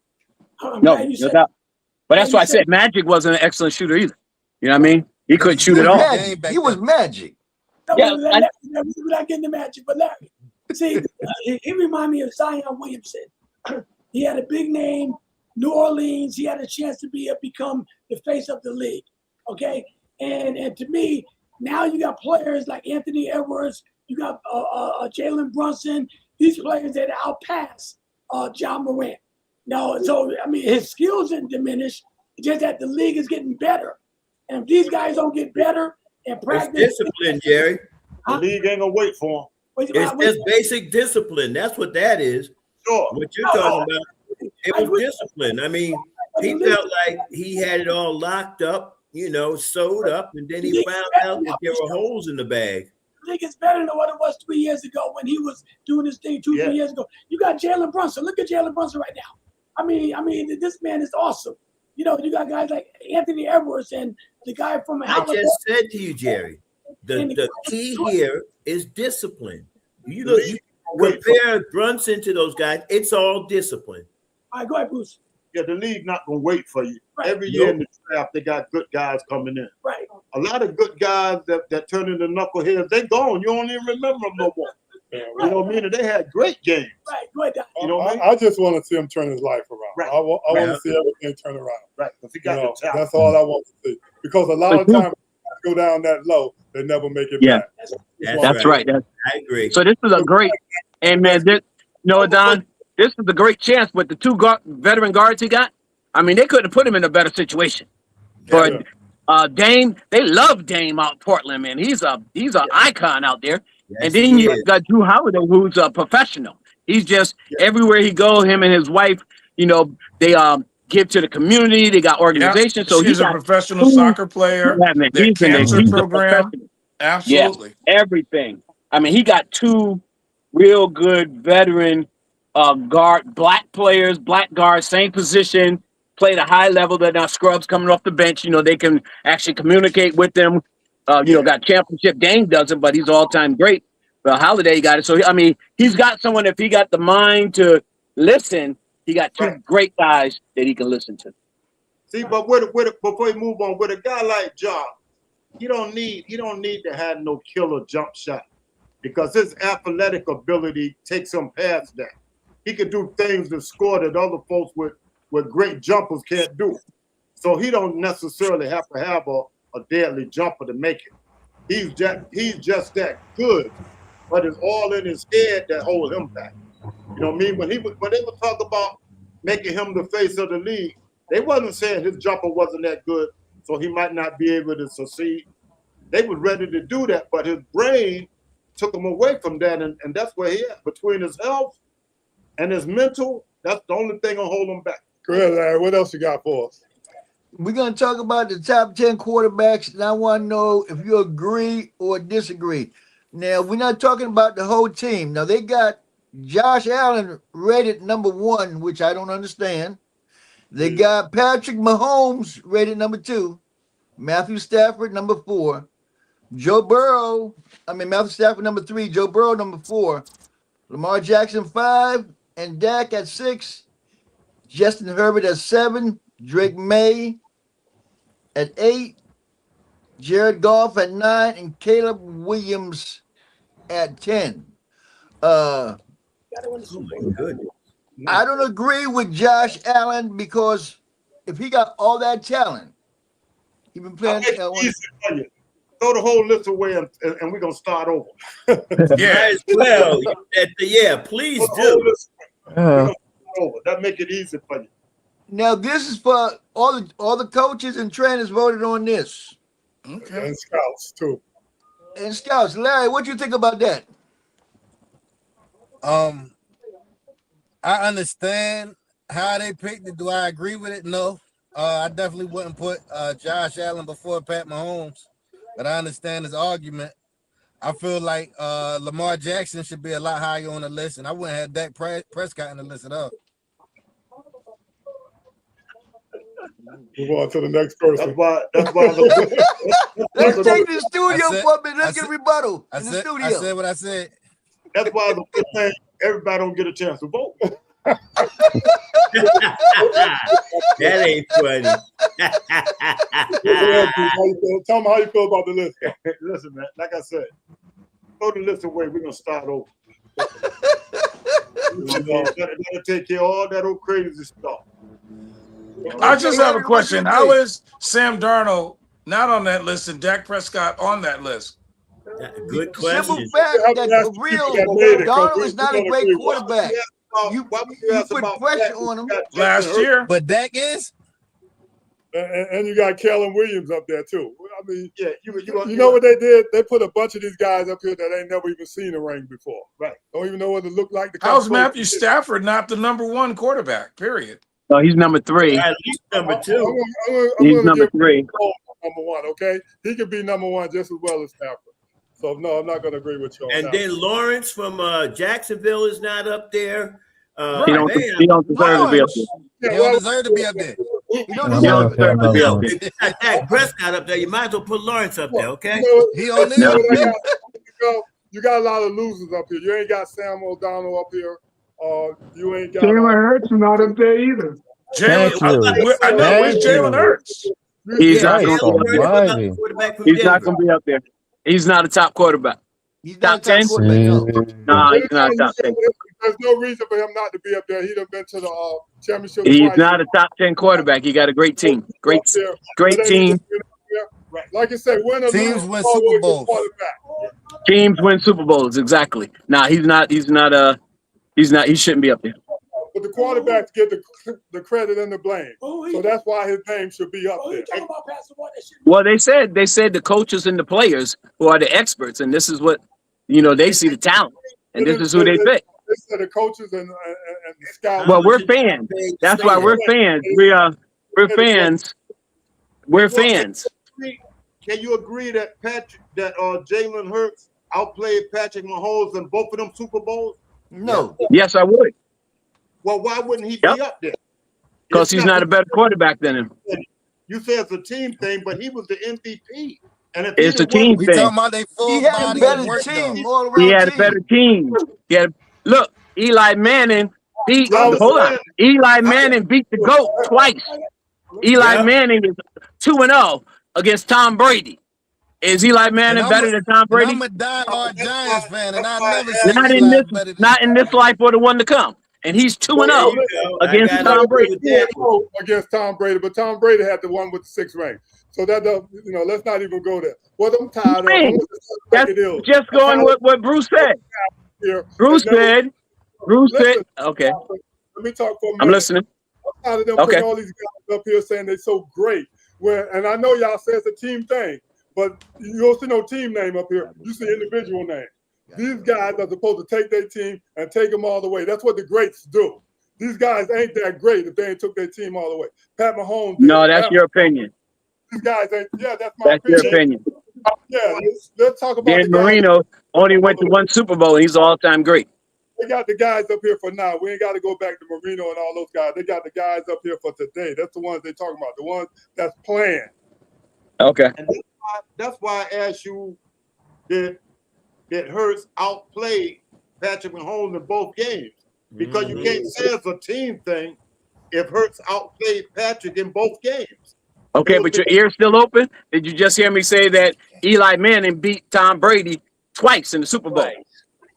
No doubt. But that's why I said Magic wasn't an excellent shooter either. You know what I mean? He couldn't shoot at all. He was Magic. Yeah, we're not getting the Magic, but Larry, see, he reminded me of Zion Williamson. He had a big name, New Orleans. He had a chance to become the face of the league. Okay, and to me, now you got players like Anthony Edwards. You got Jalen Brunson. These players that outpass John Morant. Now, so I mean, his skills didn't diminish. It's just that the league is getting better, and if these guys don't get better and practice, it's discipline, Jerry. The league ain't gonna wait for him. It's just basic discipline. That's what that is. Sure. What you're talking about. It was discipline. I mean, he felt like he had it all locked up, sewed up, and then he found out that there were holes in the bag. I think it's better than what it was 3 years ago when he was doing his thing 3 years ago. You got Jalen Brunson. Look at Jalen Brunson right now. I mean, this man is awesome. You got guys like Anthony Edwards and the guy from. I just said to you, Jerry, the key here is discipline. You compare Brunson to those guys. It's all discipline. All right, go ahead, Bruce. Yeah, the league not gonna wait for you. Right. Every year in the draft, they got good guys coming in. Right. A lot of good guys that turn into knuckleheads, they gone. You don't even remember them no more. You know what I mean? And they had great games. Right. Go ahead, Don. You know what I mean? I just want to see him turn his life around. Right. I want to see everything turn around. Right. Because he got the talent. That's all I want to see. Because a lot of times go down that low, they never make it back. That's right. I agree. So this is a great, and man, Don, this is a great chance with the two veteran guards he got. I mean, they couldn't put him in a better situation. But Dame, they love Dame out in Portland, man. He's an icon out there. Yes, and then you got Drew Holiday, who's a professional. He's just everywhere he goes. Him and his wife, they give to the community. They got organizations. So he's a professional soccer player. Yeah, man. Their cancer program. Absolutely. Yeah, everything. I mean, he got two real good veteran black guards, same position, played a high level. They're not scrubs coming off the bench. They can actually communicate with them. Got championship. Dame doesn't, but he's all-time great. Well, Holiday got it. So, I mean, he's got someone, if he got the mind to listen, he got two great guys that he can listen to. See, but before you move on, with a guy like Ja, you don't need to have no killer jump shot because his athletic ability takes him past that. He can do things to score that other folks with great jumpers can't do. So he don't necessarily have to have a deadly jumper to make it. He's just that good, but it's all in his head that hold him back. You know what I mean? When they were talking about making him the face of the league, they wasn't saying his jumper wasn't that good, so he might not be able to succeed. They were ready to do that, but his brain took him away from that, and that's where he at. Between his health and his mental, that's the only thing gonna hold him back. Go ahead, Larry. What else you got for us? We're going to talk about the top 10 quarterbacks, and I want to know if you agree or disagree. Now, we're not talking about the whole team. Now, they got Josh Allen rated number 1, which I don't understand. They got Patrick Mahomes rated number 2, Matthew Stafford number 4, Matthew Stafford number 3, Joe Burrow number 4, Lamar Jackson 5, and Dak at 6, Justin Herbert at 7, Drake May at 8, Jared Goff at 9, and Caleb Williams at 10. Oh my goodness. I don't agree with Josh Allen because if he got all that talent, he been playing. Throw the whole list away and we're gonna start over. Yeah, well, please do. That make it easy for you. Now this is for all the coaches and trainers voted on this. Okay. And scouts too. And scouts, Larry, what you think about that? I understand how they picked it. Do I agree with it? No. I definitely wouldn't put Josh Allen before Pat Mahomes, but I understand his argument. I feel like Lamar Jackson should be a lot higher on the list, and I wouldn't have Dak Prescott in the list at all. Move on to the next person. That's why Let's take the studio for a minute. Let's get a rebuttal in the studio. I said what I said. That's why the good thing, everybody don't get a chance to vote. That ain't funny. Tell me how you feel about the list. Listen, man, like I said, throw the list away. We're going to start over. That'll take care of all that old crazy stuff. I just have a question. How is Sam Darnold not on that list and Dak Prescott on that list? Good question. Simple fact that the real Darnold is not a great quarterback. You put pressure on him last year, but Dak is. And you got Kellen Williams up there too. I mean, Yeah, you know what they did? They put a bunch of these guys up here that ain't never even seen a ring before. Right. Don't even know what it looked like. How's Matthew Stafford not the #1 quarterback? Period. No, he's number 3. At least number 2. I'm He's gonna number give 3. number 1. Okay, he could be number 1 just as well as Stafford. So no, I'm not going to agree with you on And that. then Lawrence from Jacksonville is not up there. He don't deserve to be up there. He don't deserve to be up there. He don't deserve to be up there. If you got Dak Prescott up there, you might as well put Lawrence up there, okay? He on this. No. You got a lot of losers up here. You ain't got Sam O'Donnell up here. You ain't got. Jalen Hurts not up there either. Thank you. I know. Where's Jalen Hurts? He's not Christ going to be up almighty. there. He's not going to be up there. He's not a top quarterback. He's Top not a 10? top quarterback, no. Nah, he's not a top 10. There's no reason for him not to be up there. He'd have been to the championship. He's twice. not a top 10 quarterback. He got a great team. Great team. Right. Like I said, Teams win Super Bowls. Teams win Super Bowls. Exactly. Nah, he shouldn't be up there. But the quarterbacks get the credit and the blame. Oh, So that's why his name should be up there. talking about Pastor Boy, that shit. Well, they said the coaches and the players who are the experts, and this is what, they see the talent, and this is who they pick. They said the coaches and the scouts. Well, we're fans. That's why we're fans. We're fans. We're fans. Can you agree that Jalen Hurts outplayed Patrick Mahomes in both of them Super Bowls? No. Yes, I would. Well, why wouldn't he be up there? Because he's not a better quarterback than him. You say it's a team thing, but he was the MVP. And if It's a team We thing. talking about they full He had a body better work, team. though. All around He had a team. better team. Look, Eli Manning beat. Hold on. Eli Manning beat the GOAT twice. Eli Manning is 2-0 against Tom Brady. Is Eli Manning better than Tom Brady? I'm a diehard Giants fan, and I never seen Not in Eli this, better than not in this life or the one to come. And he's 2-0 against Tom Brady. Against Tom Brady, but Tom Brady had the one with the 6 rings. So that let's not even go there. What I'm tired of. That's just going with what Bruce said. Bruce said, okay. Let me talk for a minute. I'm listening. I'm tired of them putting all these guys up here saying they're so great. And I know y'all say it's a team thing, but you don't see no team name up here. You see individual name. These guys are supposed to take their team and take them all the way. That's what the greats do. These guys ain't that great if they ain't took their team all the way. Pat Mahomes. No, that's your opinion. These guys ain't. Yeah, that's my opinion. That's your opinion. Yeah, let's talk about Dan Marino only went to 1 Super Bowl, and he's an all-time great. They got the guys up here for now. We ain't got to go back to Marino and all those guys. They got the guys up here for today. That's the ones they talking about. The ones that's playing. Okay. And that's why I asked you that Hurts outplayed Patrick Mahomes in both games. Because you can't say it's a team thing if Hurts outplayed Patrick in both games. Okay, but your ear's still open? Did you just hear me say that Eli Manning beat Tom Brady twice in the Super Bowl?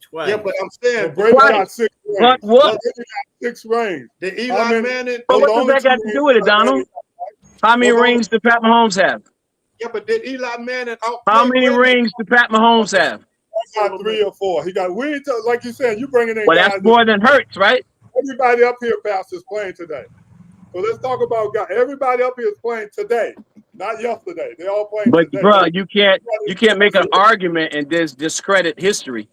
Twice. Yeah, but I'm saying Brady got 6 rings. But what? Brady got 6 rings. The Eli Manning. But what does that got to do with it, Donald? How many rings did Pat Mahomes have? Yeah, but did Eli Manning outplay How many rings did Pat Mahomes have? He got 3 or 4. He got. We ain't like you said. You bringing in. Well, guys that's more than Hurts, right? Everybody up here, Pastor, is playing today. So let's talk about guys. Everybody up here is playing today, not yesterday. They all playing But today. bro, you can't make an argument and discredit history.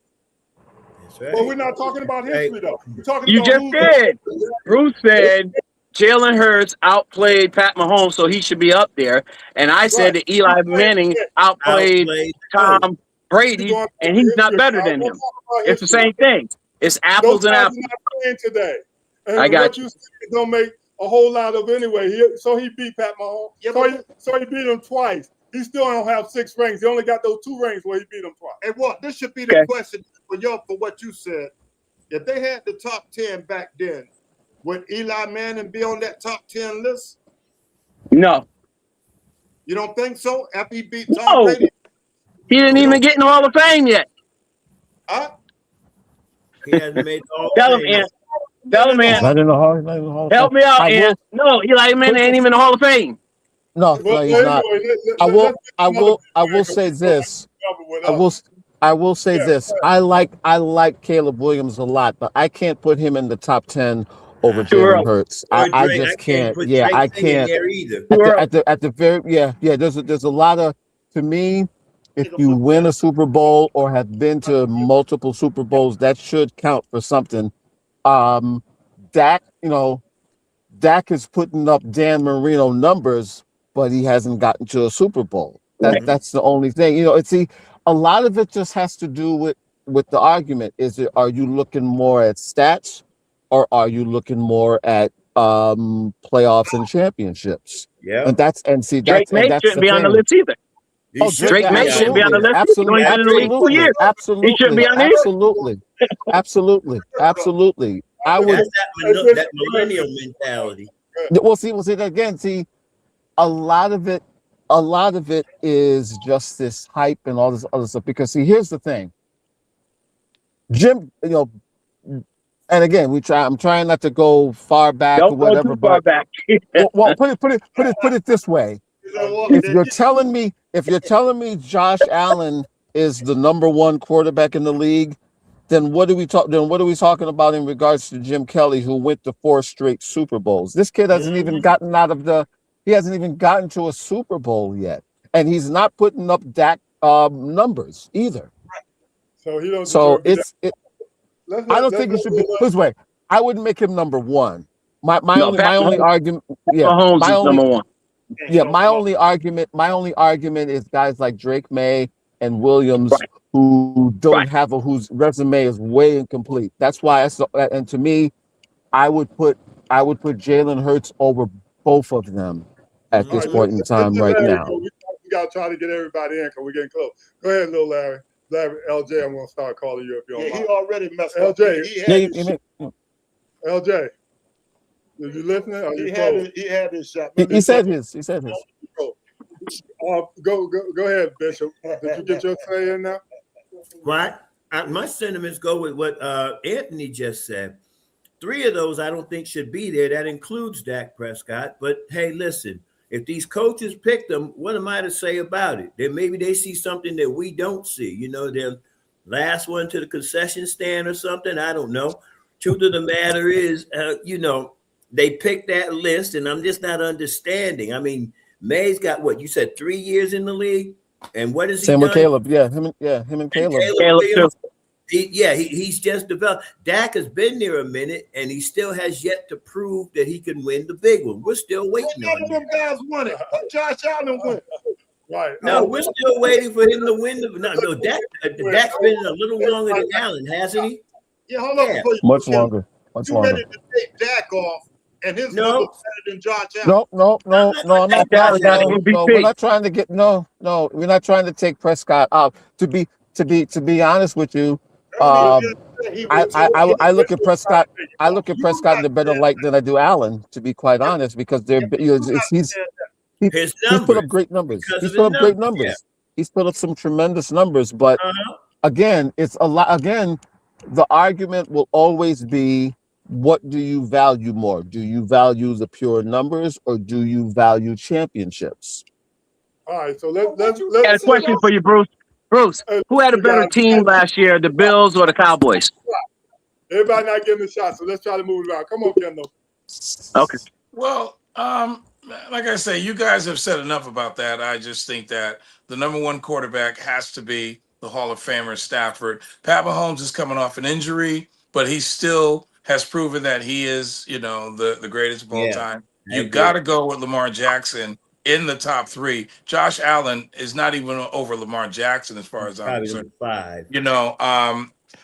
Right. Well, we're not talking about history though. We're talking You about just who's did. Bruce said Jalen Hurts outplayed Pat Mahomes, so he should be up there. And I said that Eli Manning outplayed Tom Brady, and he's not better than him. It's the same thing. It's apples and apples. Not playing today. And I got what you said don't make a whole lot of anyway. So he beat Pat Mahomes. Yeah, so he beat him twice. He still don't have 6 rings. He only got those 2 rings where he beat him twice. And what this should be the question for what you said. If they had the top 10 back then, would Eli Manning be on that top 10 list? No. You don't think so? After he beat Tom Brady? He didn't even get in the Hall of Fame yet. Huh? He hasn't made all. Tell him, Ant. Tell him, Ant. Not in the Hall of Fame. Help me out, Ant. No, Eli Manning ain't even in the Hall of Fame. No, he's not. I will say this. I will say this. I like Caleb Williams a lot, but I can't put him in the top 10 over Jalen Hurts. I just can't. Yeah, I can't. There either. At the very there's a lot of to me, if you win a Super Bowl or have been to multiple Super Bowls, that should count for something. Dak, Dak is putting up Dan Marino numbers, but he hasn't gotten to a Super Bowl. That's the only thing. A lot of it just has to do with the argument. Are you looking more at stats, or are you looking more at playoffs and championships? Yeah. And that's Drake May shouldn't be on the list either. Drake May shouldn't be on the list. He's only been in the league 2 years. He shouldn't be on there. Absolutely. That's that millennial mentality. We'll see that again. See, a lot of it is just this hype and all this other stuff. Because see, here's the thing. Jim, and again, I'm trying not to go far back or whatever. Don't go too far back. Well, put it this way. If you're telling me Josh Allen is the number one quarterback in the league, then what are we talking about in regards to Jim Kelly, who went to 4 straight Super Bowls? This kid hasn't even gotten to a Super Bowl yet, and he's not putting up Dak numbers either. So he don't. I don't think it should be this way. I wouldn't make him number one. My only argument. Yeah, Mahomes is number one. Yeah, my only argument is guys like Drake May and Williams, who don't have whose resume is way incomplete. That's why and to me, I would put Jalen Hurts over both of them at this point in time right now. We gotta try to get everybody in because we're getting close. Go ahead, little Larry. LJ, I'm gonna start calling you if you don't mind. He already messed LJ, up. LJ, did you listen? He had his shot. He said his. Go ahead, Bishop. Did you get your say in now? Right. My sentiments go with what Anthony just said. 3 of those I don't think should be there. That includes Dak Prescott. But hey, listen, if these coaches pick them, what am I to say about it? Then maybe they see something that we don't see. They're last one to the concession stand or something. I don't know. Truth of the matter is, they picked that list, and I'm just not understanding. I mean, May's got what you said, 3 years in the league, and what is he? Same done? with Caleb. Yeah, him and Caleb. Caleb he's just developed. Dak has been there a minute, and he still has yet to prove that he can win the big one. We're still waiting on them guys won it. Josh Allen won. Right. No, we're still waiting for him to win no. Dak's been a little longer than Allen, hasn't he? Yeah, hold on. Much longer. You ready to take Dak off? And his number better than Josh Allen. No, I'm not. We're not trying to get we're not trying to take Prescott out. To be honest with you, I look at Prescott. I look at Prescott in a better light than I do Allen. To be quite honest, because he's put up great numbers. He's put up great numbers. Yeah. He's put up some tremendous numbers. But again, it's a lot. Again, the argument will always be, what do you value more? Do you value the pure numbers, or do you value championships? All right, so let's I got a question for you, Bruce. Bruce, who had a better team last year, the Bills or the Cowboys? Everybody not getting a shot, so let's try to move it around. Come on, Kendall. Okay. Well, like I say, you guys have said enough about that. I just think that the number one quarterback has to be the Hall of Famer Stafford. Pat Mahomes is coming off an injury, but he still has proven that he is, the greatest of all time. You got to go with Lamar Jackson in the top 3. Josh Allen is not even over Lamar Jackson as far as I'm concerned. 5.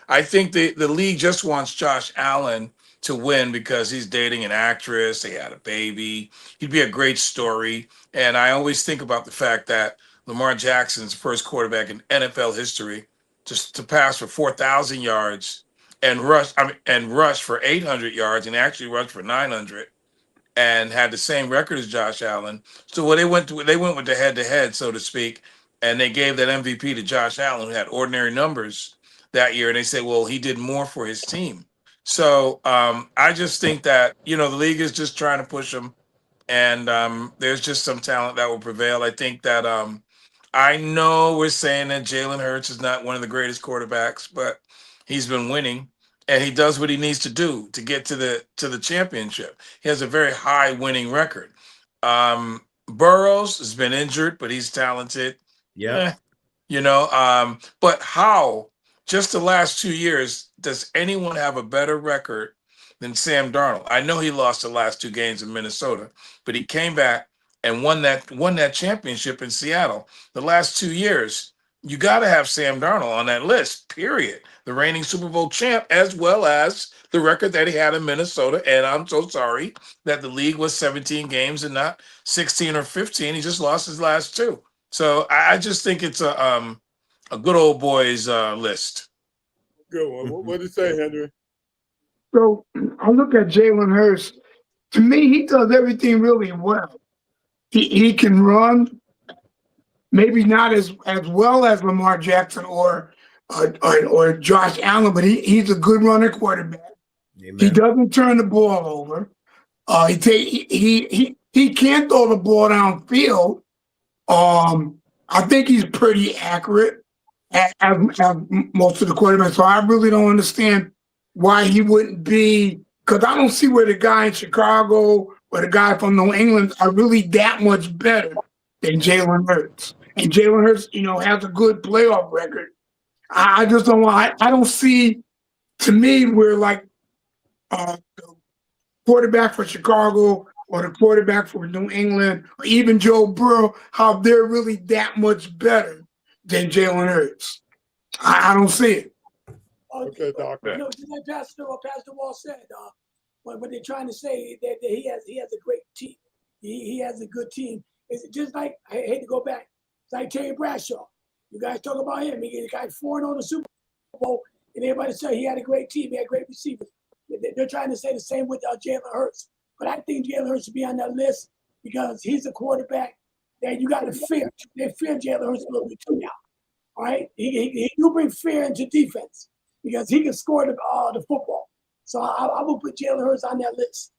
I think the league just wants Josh Allen to win because he's dating an actress. They had a baby. He'd be a great story. And I always think about the fact that Lamar Jackson's first quarterback in NFL history just to pass for 4,000 yards and rush for 800 yards and actually rushed for 900 and had the same record as Josh Allen. So they went with the head-to-head, so to speak, and they gave that MVP to Josh Allen, who had ordinary numbers that year. And they said, well, he did more for his team. So I just think that, the league is just trying to push him, and there's just some talent that will prevail. I think that I know we're saying that Jalen Hurts is not one of the greatest quarterbacks, but he's been winning, and he does what he needs to do to get to the championship. He has a very high winning record. Burrows has been injured, but he's talented. Yeah. But how, just the last 2 years, does anyone have a better record than Sam Darnold? I know he lost the last 2 games in Minnesota, but he came back and won that championship in Seattle. The last 2 years, you got to have Sam Darnold on that list, period. The reigning Super Bowl champ, as well as the record that he had in Minnesota. And I'm so sorry that the league was 17 games and not 16 or 15. He just lost his last 2. So I just think it's a good old boys list. Good one. What did you say, Henry? So I look at Jalen Hurts. To me, he does everything really well. He can run, maybe not as well as Lamar Jackson or Josh Allen, but he's a good runner quarterback. Amen. He doesn't turn the ball over. He can't throw the ball downfield. I think he's pretty accurate as most of the quarterbacks. So I really don't understand why he wouldn't be, because I don't see where the guy in Chicago or the guy from New England are really that much better than Jalen Hurts. And Jalen Hurts, has a good playoff record. I just don't want, I don't see, to me, where like the quarterback for Chicago or the quarterback for New England or even Joe Burrow, how they're really that much better than Jalen Hurts. I don't see it. Okay, Doctor. Just like Pastor Wall said, what they're trying to say that he has a great team. He has a good team. It's just like, I hate to go back, it's like Terry Bradshaw. You guys talk about him. He got 4 on the Super Bowl, and everybody said he had a great team. He had great receivers. They're trying to say the same with Jalen Hurts. But I think Jalen Hurts should be on that list because he's a quarterback that you got to fear. They fear Jalen Hurts a little bit too now. All right? He do bring fear into defense because he can score the football. So I will put Jalen Hurts on that list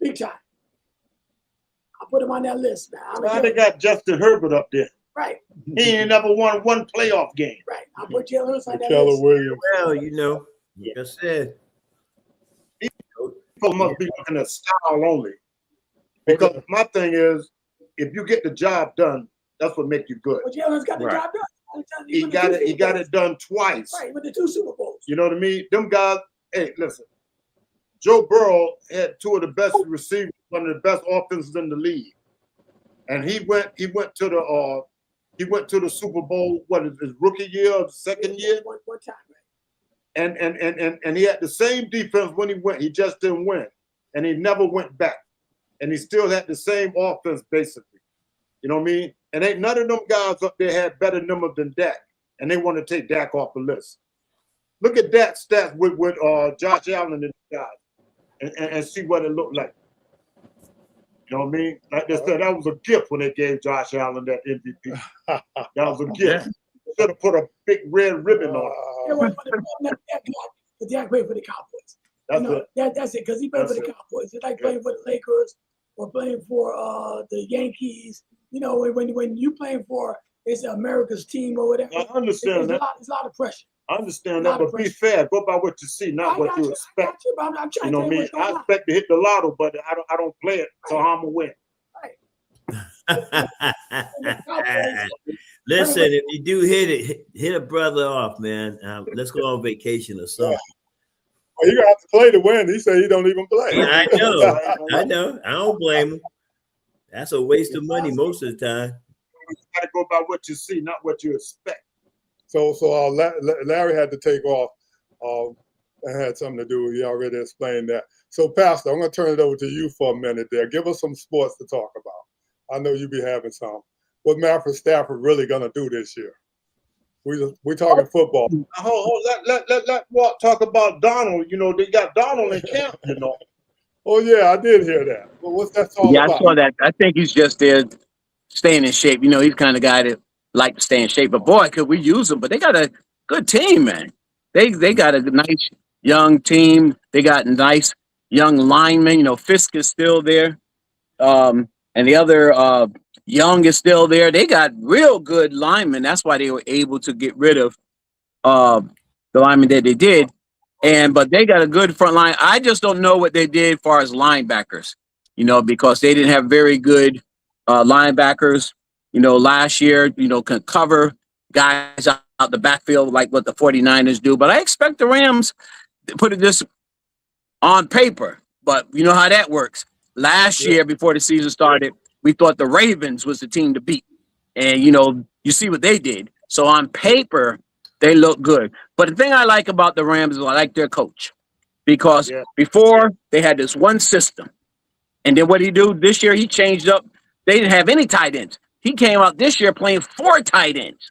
big time. I'll put him on that list, man. Why they got Justin Herbert up there? Right. He ain't never won one playoff game. Right. I'll put Jalen Hurts on that Keller list. Williams. Well, like I said, People must be looking at style only. Because my thing is, if you get the job done, that's what makes you good. Well, Jalen Hurts got the job done. He got it done twice. Right, with the 2 Super Bowls. You know what I mean? Them guys, hey, listen. Joe Burrow had 2 of the best receivers, one of the best offenses in the league. And he went to the Super Bowl, what is his rookie year or second year? One time, right? And he had the same defense when he went. He just didn't win. And he never went back. And he still had the same offense, basically. You know what I mean? And ain't none of them guys up there had better numbers than Dak. And they want to take Dak off the list. Look at Dak's stats with Josh Allen and the guys and see what it looked like. You know what I mean? Like they said, that was a gift when they gave Josh Allen that MVP. That was a gift. Should have put a big red ribbon on it. But Dak played for the Cowboys. That's it, because he played for the Cowboys. It's like playing for the Lakers or playing for the Yankees. When you playing for America's team or whatever. I understand that. It's a lot of pressure. I understand that, but be fair. Go by what you see, not what you expect. I'm trying you know me. I expect to hit the lotto, but I don't play it, so I'm gonna win. Listen, if you do hit it, hit a brother off, man. Let's go on vacation or something. Well, you gonna have to play to win. He said he don't even play. I know. I don't blame him. That's a waste of money most of the time. You gotta go by what you see, not what you expect. So Larry had to take off. That had something to do with, you already explained that. So Pastor, I'm going to turn it over to you for a minute there. Give us some sports to talk about. I know you be having some. What Manfred Stafford really going to do this year? We talking football. Let Walt talk about Donald. They got Donald in camp, Oh, yeah, I did hear that. Well, what's that all about? Yeah, I saw that. I think he's just there staying in shape. He's the kind of guy that like to stay in shape. But, boy, could we use him. But they got a good team, man. They got a nice young team. They got nice young linemen. Fisk is still there. And the other Young is still there. They got real good linemen. That's why they were able to get rid of the linemen that they did. But they got a good front line. I just don't know what they did as far as linebackers, because they didn't have very good linebackers. last year, can cover guys out the backfield like what the 49ers do. But I expect the Rams to put this on paper. But you know how that works. Last year, before the season started, we thought the Ravens was the team to beat. And, you see what they did. So on paper, they look good. But the thing I like about the Rams is I like their coach. Because before, they had this one system. And then what he do this year, he changed up. They didn't have any tight ends. He came out this year playing 4 tight ends.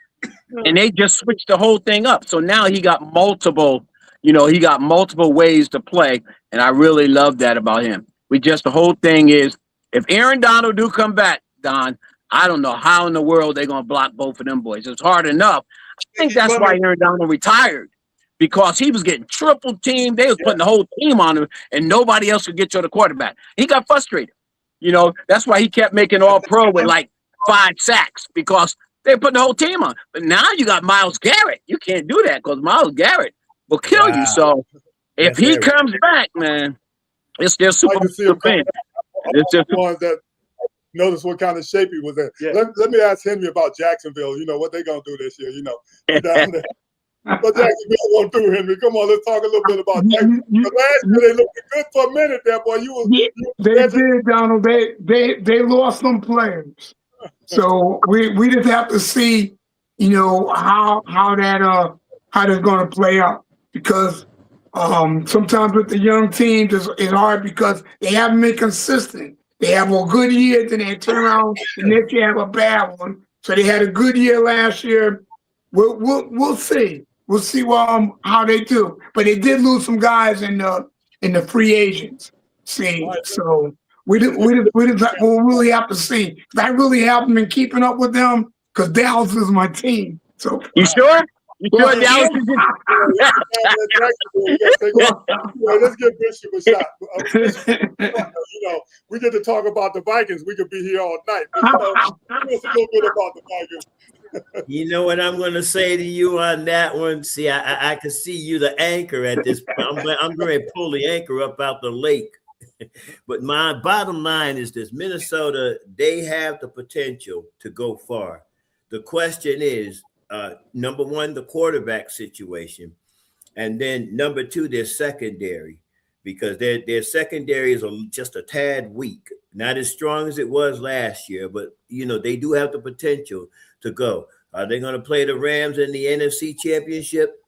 And they just switched the whole thing up. So now he got multiple ways to play. And I really love that about him. The whole thing is, if Aaron Donald do come back, Don, I don't know how in the world they're going to block both of them boys. It's hard enough. I think that's why Aaron Donald retired, because he was getting triple teamed. They was putting the whole team on him, and nobody else could get to the quarterback. He got frustrated. That's why he kept making all pro with like 5 sacks, because they put the whole team on. But now you got Myles Garrett. You can't do that because Myles Garrett will kill you. So if he comes back, man, it's their Super Bowl win. It's just ones that notice what kind of shape he was in. Yeah. Let me ask Henry about Jacksonville. What they're gonna do this year. Down there. But Jacksonville won't do, Henry. Come on, let's talk a little bit about Jacksonville. Last year they looked good for a minute there, boy. They did, Donald. They lost some players. So we just have to see, how that's going to play out, because sometimes with the young teams it's hard because they haven't been consistent. They have a good year, then they turn around and next year have a bad one. So they had a good year last year. We'll see. We'll see how they do. But they did lose some guys in the free agents scene. So we'll really have to see. I really haven't been keeping up with them because Dallas is my team. So you sure? You sure Dallas is Let's give Bishop a shot. We get to talk about the Vikings. We could be here all night. But, a little bit about the Vikings. You know what I'm going to say to you on that one? See, I can see you the anchor at this point. I'm going to pull the anchor up out the lake. But my bottom line is this: Minnesota, they have the potential to go far. The question is, number one, the quarterback situation. And then number two, their secondary, because their secondary is just a tad weak. Not as strong as it was last year, but, they do have the potential to go. Are they going to play the Rams in the NFC Championship?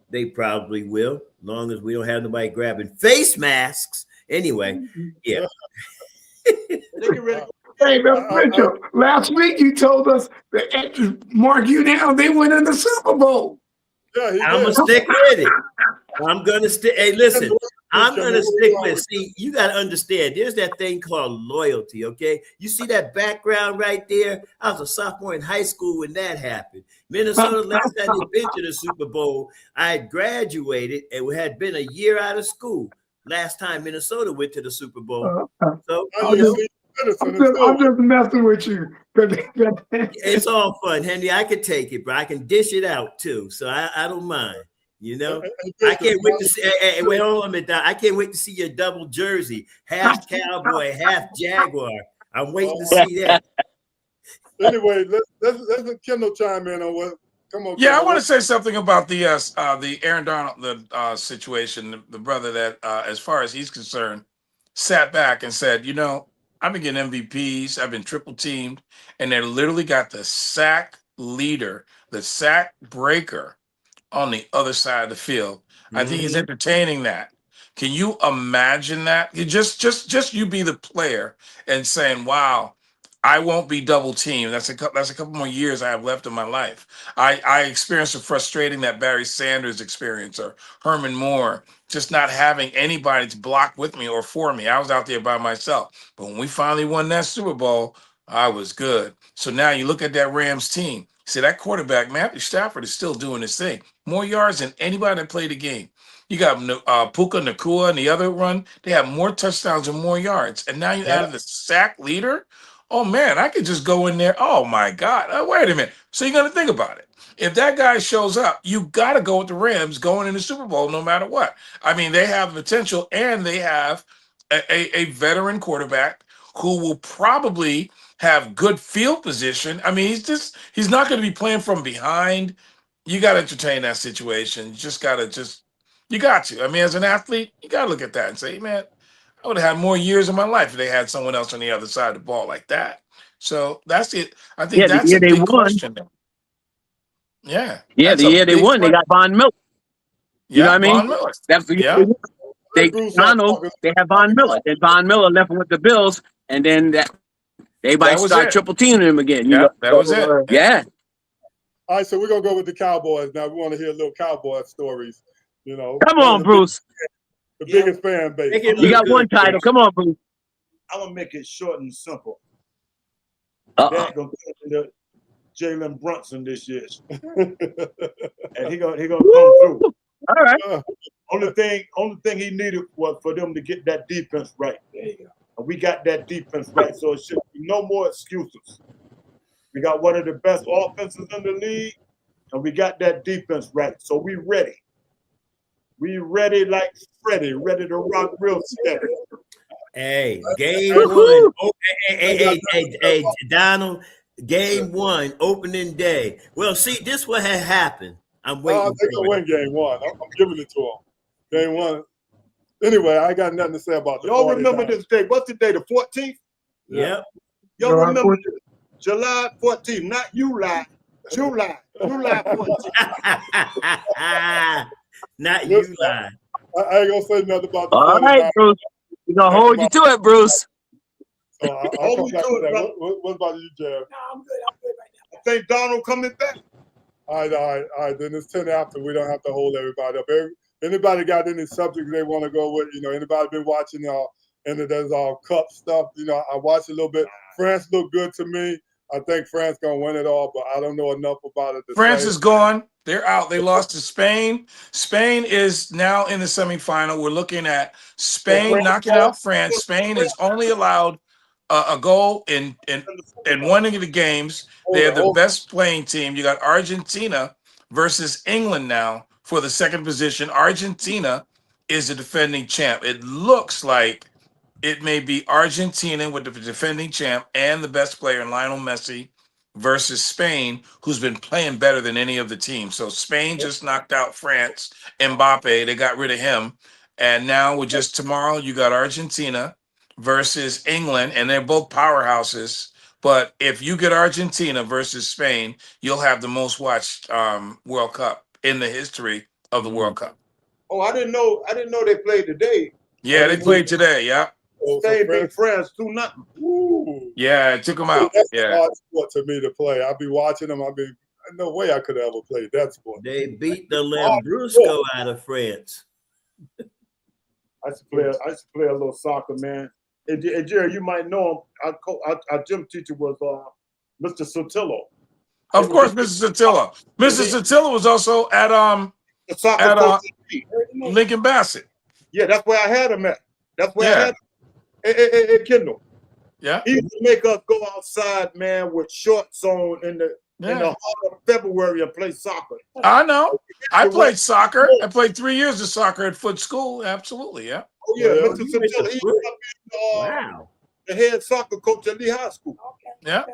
They probably will, as long as we don't have nobody grabbing face masks. Anyway, yeah. Hey, Mitchell, last week you told us that mark you down, they went in the Super Bowl. Yeah, I'm going to stick with it. I'm going to stick. Hey, listen, I'm going to stick with it. See, you got to understand, there's that thing called loyalty, okay? You see that background right there? I was a sophomore in high school when that happened. Minnesota, last time they been to the Super Bowl, I had graduated and had been a year out of school. Last time Minnesota went to the Super Bowl. So I'm just messing with you. It's all fun, Henry. I can take it, but I can dish it out too. So I don't mind. I can't wait to see. Hey, wait, hold on a minute. I can't wait to see your double jersey, half Cowboy, half Jaguar. I'm waiting to see that. Anyway, let's Kendall chime in on what. Come on. Yeah, I want to say something about the Aaron Donald situation. The brother that, as far as he's concerned, sat back and said, I've been getting MVPs, I've been triple teamed, and they literally got the sack leader, the sack breaker on the other side of the field. I think he's entertaining that. Can you imagine that? Just you be the player and saying, wow, I won't be double teamed. That's a couple more years I have left in my life. I experienced the frustrating that Barry Sanders experienced, or Herman Moore, just not having anybody to block with me or for me. I was out there by myself. But when we finally won that Super Bowl, I was good. So now you look at that Rams team. See, that quarterback, Matthew Stafford, is still doing his thing. More yards than anybody that played the game. You got Puka Nacua and the other run. They have more touchdowns and more yards. And now you added the sack leader. Oh, man, I could just go in there. Oh, my God. Wait a minute. So you're going to think about it. If that guy shows up, you got to go with the Rams going in the Super Bowl no matter what. I mean, they have the potential, and they have a veteran quarterback who will probably have good field position. I mean, he's not going to be playing from behind. You got to entertain that situation. You got to. I mean, as an athlete, you got to look at that and say, man, I would have had more years of my life if they had someone else on the other side of the ball like that. So that's it. I think Yeah, the that's year a they big won. question. Yeah. Yeah, That's the a year they big won, they got Von Miller. You know what Yeah, I mean? Von Miller. That's the year Yeah. they won. They Bruce, Donald, they have Von Miller. Then Von Miller left him with the Bills, and then they might That was start it. triple teaming him again. Yeah, that was it. Yeah. All right, so we're gonna go with the Cowboys now. We want to hear little Cowboy stories. You know, Come on, Bruce. the biggest fan base. You got one title. Come on, Bruce. I'm gonna make it short and simple. Uh-oh. Dad gonna put into Jalen Brunson this year, and he gonna come through. All right. Only thing he needed was for them to get that defense right. There you go. And we got that defense right, so it should be no more excuses. We got one of the best offenses in the league, and we got that defense right. So we ready. We ready like Freddie, ready to rock real steady. Hey, game one. Oh, hey, Donald. Game one, opening day. Well, see, this what had happened. I'm waiting. I think I win game one. I'm giving it to him. Game one. Anyway, I got nothing to say about the Y'all 49ers. remember this day? What's the day? The 14th? Yep. Y'all remember July 14th? Not you lie. July 14th. Not you lie. I ain't gonna say nothing about the All 49ers. right, Bruce. We're going to hold you to it, Bruce. So I'll come back to that. What about you, Jared? No, I'm good. I'm good right now. I think Donald coming back. All right. Then it's 10 after. We don't have to hold everybody up. Anybody got any subjects they want to go with? You know, anybody been watching any of those cup stuff? You know, I watched a little bit. France looked good to me. I think France gonna win it all, but I don't know enough about it. France is gone. They're out. They lost to Spain. Spain is now in the semifinal. We're looking at Spain knocking out France. Spain is only allowed a goal in one of the games. They are the best playing team. You got Argentina versus England now for the second position. Argentina is the defending champ. It looks like it may be Argentina with the defending champ and the best player, Lionel Messi, versus Spain, who's been playing better than any of the teams. So Spain just knocked out France. Mbappe, they got rid of him. And now with just tomorrow, you got Argentina versus England, and they're both powerhouses. But if you get Argentina versus Spain, you'll have the most watched World Cup in the history of the World Cup. Oh, I didn't know they played today. Yeah, they played today. Yeah. Spain beat France 2-0. Yeah, it took them out. That's Yeah. a hard sport to me to play. I'll be watching them. No way I could have ever played that sport. They beat the Lambrusco out of France. I used to play a little soccer, man. And Jerry, you might know him. Our gym teacher was Mr. Sotillo. Of course, Mrs. Sotillo. Mrs. Sotillo was also at the soccer coach Lincoln Bassett. Yeah, that's where I had him at. That's where I had him. At Kendall. Yeah. He used to make us go outside, man, with shorts on in the heart of February and play soccer. I know. I played soccer. I played 3 years of soccer at Foot School. Absolutely, yeah. Oh yeah, Mr. Sotillo. He was the head soccer coach at Lee High School. Okay. Yeah.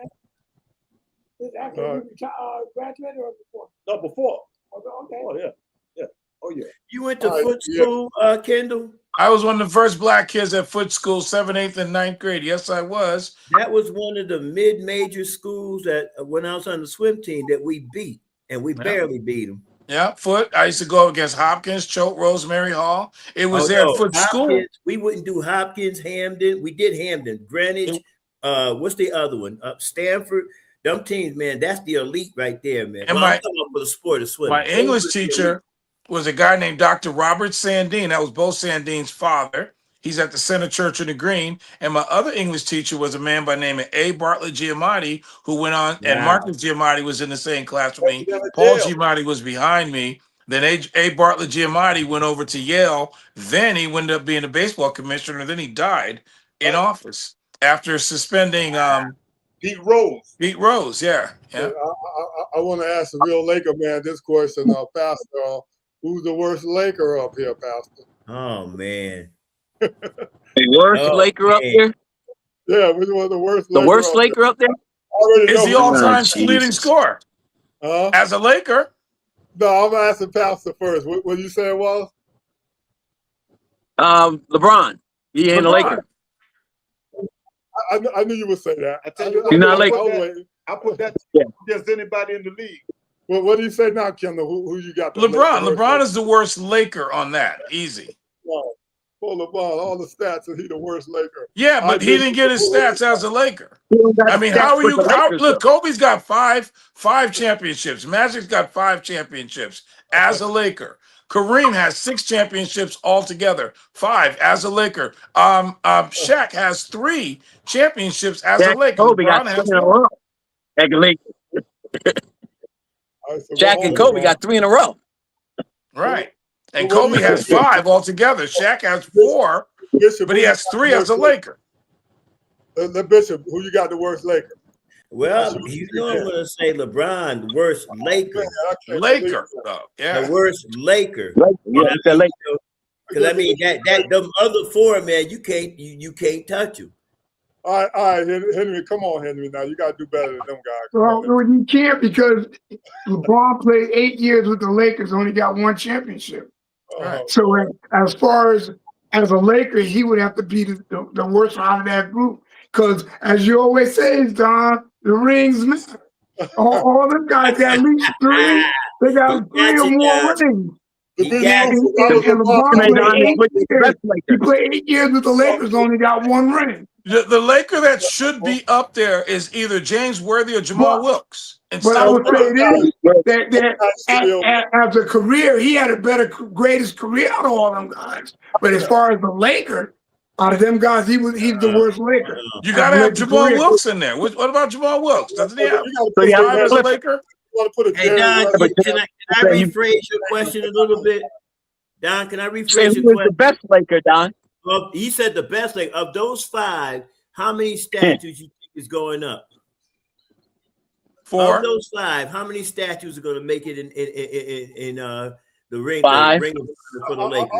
Is after you graduated or before? No, before. Okay. Oh yeah. Oh yeah. You went to Foot School, Kendall? I was one of the first black kids at Foot School, 7th, 8th, and 9th grade. Yes, I was. That was one of the mid-major schools that when I was on the swim team that we beat, and we barely beat them. Yeah, Foot. I used to go against Hopkins, Choate, Rosemary Hall. It was there at Foot School. We wouldn't do Hopkins, Hamden. We did Hamden, Greenwich. What's the other one? Stanford. Them teams, man, that's the elite right there, man. And I'm talking about for the sport of swimming. My English teacher was a guy named Dr. Robert Sandine. That was Bo Sandine's father. He's at the Center Church in the Green. And my other English teacher was a man by the name of A. Bartlett Giamatti, who went on, and Marcus Giamatti was in the same class with me. Paul Giamatti was behind me. Then A. Bartlett Giamatti went over to Yale. Then he ended up being a baseball commissioner. Then he died in office after suspending Pete Rose. Pete Rose, yeah. I want to ask the real Laker man this question, Pastor. Who's the worst Laker up here, Pastor? Oh man. The worst Laker up here? Yeah, which was the worst The Laker worst up Laker up there? Already Is know the who- all-time Jesus. leading scorer as a Laker. No, I'm asking Pastor first. What you say it was? LeBron. He ain't a LeBron. Laker. I knew you would say that. I tell you He's not a what, Laker. I put that Yeah. against anybody in the league. Well, what do you say now, Kendall? Who you got? LeBron. LeBron is the worst Laker on that. Easy. Full of all the stats, and he the worst Laker. Yeah, but he didn't get his stats as a Laker. I mean, how are you? Look, Kobe's got five championships. Magic's got 5 championships as a Laker. Kareem has 6 championships altogether, 5 as a Laker. Shaq has 3 championships as a Laker. Kobe LeBron got has 3 in a 1. row. Like a Laker. Shaq and Kobe got 3 in a row. Right. And Kobe has 5 altogether. Shaq has 4, but he has 3 as a Laker. The Bishop, who you got the worst Laker? Well, you know I'm going to say LeBron, the worst Laker. Laker, though. Yeah. The worst Laker. Because I mean that them other 4, man, you can't touch them. All right, Henry, come on, Henry. Now you got to do better than them guys. Well, you can't because LeBron played 8 years with the Lakers, only got 1 championship. Right. So as far as a Laker, he would have to be the worst out of that group. Because as you always say, Don, the rings matter. All them guys got at least 3. They got 3 or more rings. And LeBron he played 8 years with the Lakers, only got 1 ring. The Laker that should be up there is either James Worthy or Jamal Wilkes. But I would say this, that as a career, he had a greatest career out of all them guys. But as far as the Laker, out of them guys, he's the worst Laker. You got to have Jamal Wilkes in there. What about Jamal Wilkes? Doesn't he have 5 as a Laker? Hey, Don, can I rephrase your question a little bit? Don, can I rephrase your question? The best Laker, Don. Well, he said the best Laker. Of those 5, how many statues you think is going up? 4. Of those 5, how many statues are going to make it in the ring? 5 for the Lakers.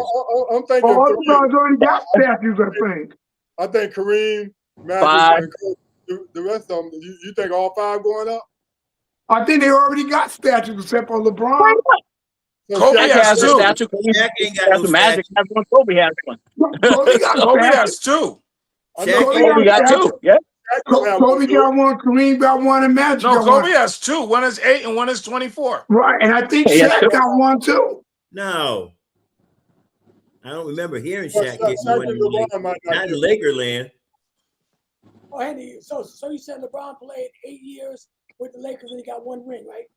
I'm thinking. All the guys already got statues, I think. I think Kareem, Magic, and the rest of them. You think all 5 going up? I think they already got statues except for LeBron. Kobe has 2. Shaq ain't got no Magic has 1. Kobe has 1. Kobe has 2. Kobe got 2. Yeah. Kobe got 1, Kareem got 1, and Magic No, got Kobe 1. has 2. One is 8 and one is 24. Right, and I think Shaq got 1 too. No. I don't remember hearing Shaq get one not in Lakerland. Oh, Andy, so you said LeBron played 8 years with the Lakers and he got 1 ring, right?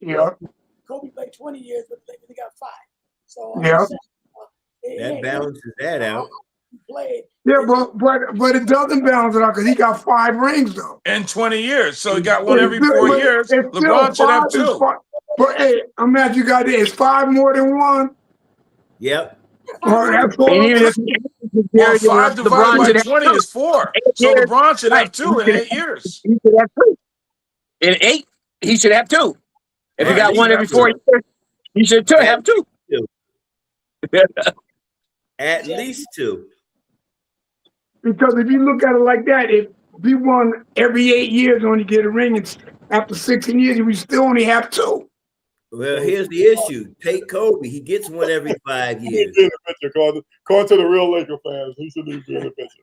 Yeah. Kobe played 20 years with the Lakers and he got 5. So yeah. That balances that out. Played. Yeah, but it doesn't balance it out because he got 5 rings though. In 20 years. So he got 1 every 4 years. LeBron should have 2. But hey, I'm mad you got this. 5 more than 1. Yep. That's well, 5 divided by 20 is 4. So LeBron should have 2 in 8 years. He should have 2. In 8, he should have 2. If he got 1 every 4 years, he should have 2. At least 2. Because if you look at it like that, if we won every 8 years, only get a ring, and after 16 years, we still only have 2. Well, here's the issue. Take Kobe. He gets 1 every 5 years. According to the real Laker fans, he should be in the picture.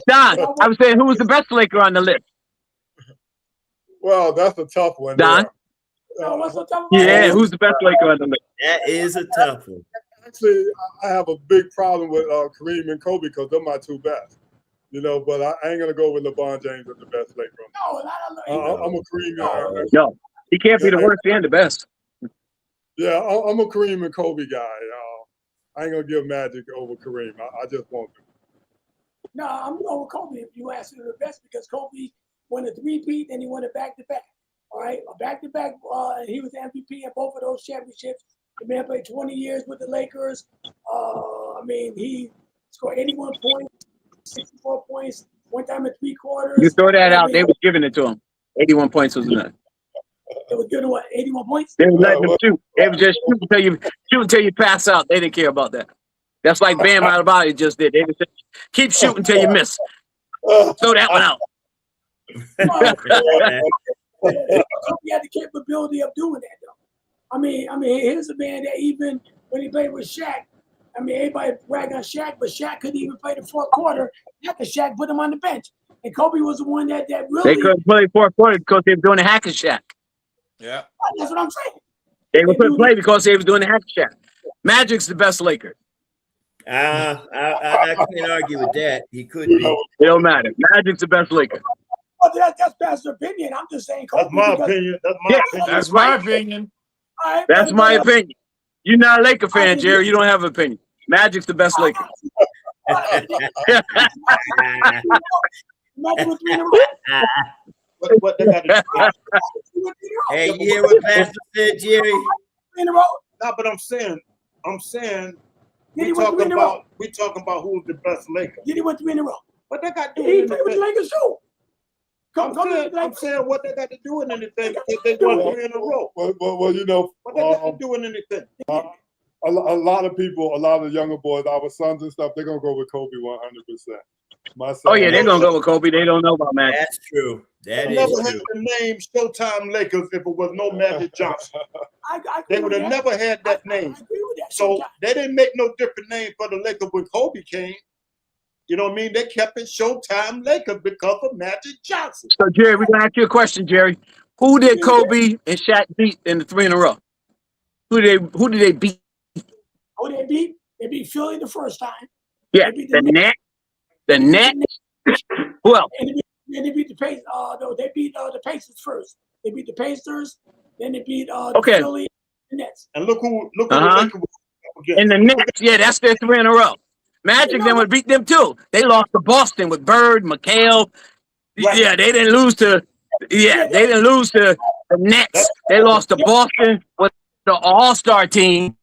Don, I'm saying who was the best Laker on the list? Well, that's a tough one. Don? Yeah, who's the best Laker on the list? That is a tough one. Actually, I have a big problem with Kareem and Kobe because they're my 2 best. You know, but I ain't gonna go with LeBron James as the best Laker. No, I'm a Kareem. No, he can't be the worst and the best. Yeah, I'm a Kareem and Kobe guy. I ain't gonna give Magic over Kareem. I just won't do. No, I'm going with Kobe if you ask me the best because Kobe won a 3-peat and he won a back-to-back. All right, a back-to-back. He was MVP in both of those championships. The man played 20 years with the Lakers. I mean, he scored 81 points, 64 points, 1 time in 3 quarters. You throw that out, they was giving it to him. 81 points was enough. They were giving what? 81 points. They were letting him shoot. They were just shoot until you pass out. They didn't care about that. That's like Bam Adebayo just did. They just said, keep shooting till you miss. Throw that one out. He had the capability of doing that, though. I mean, here's a man that even when he played with Shaq, I mean, everybody bragged on Shaq, but Shaq couldn't even play the fourth quarter after Shaq put him on the bench. And Kobe was the one that really... They couldn't play fourth quarter because they were doing the hack and Shaq. Yeah. That's what I'm saying. They couldn't play because they was doing the hack and Shaq. Magic's the best Laker. I can't argue with that. He could be. It don't matter. Magic's the best Laker. Well, that's Pastor's opinion. I'm just saying Kobe. That's my opinion. That's my opinion. Right, that's my opinion. You're not a Laker fan, Jerry. You don't have an opinion. Magic's the best Laker. What they got to do? Hey, you hear what Pastor said, Jerry? No, but I'm saying, we talking about who's the best Laker. He went 3 in a row. What they got to do? He played with the Lakers too. I'm saying what they got to do in anything because they won 3 in a row. Well, you know, what they got to do in anything? A lot of people, a lot of younger boys, our sons and stuff, they're gonna go with Kobe 100%. Oh yeah, they're gonna go with Kobe. They don't know about Magic. That's true. That is never true. had the name Showtime Lakers if it was no Magic Johnson. They would have never had that name. So they didn't make no different name for the Lakers when Kobe came. You know what I mean? They kept it Showtime Lakers because of Magic Johnson. So Jerry, we're gonna ask you a question, Jerry. Who did Kobe and Shaq beat in the 3 in a row? Who did they beat? Who they beat? They beat Philly the first time. Yeah, the Nets. The Nets. Who else? And they beat the Pacers. They beat the Pacers first. They beat the Pacers. Then they beat the Philly and the Nets. And look who the Lakers were. And the Nets, yeah, that's their 3 in a row. Magic then would beat them too. They lost to Boston with Bird, McHale. Right. Yeah, they didn't lose to. Yeah, they didn't lose to the Nets. They lost to Boston with the All-Star team.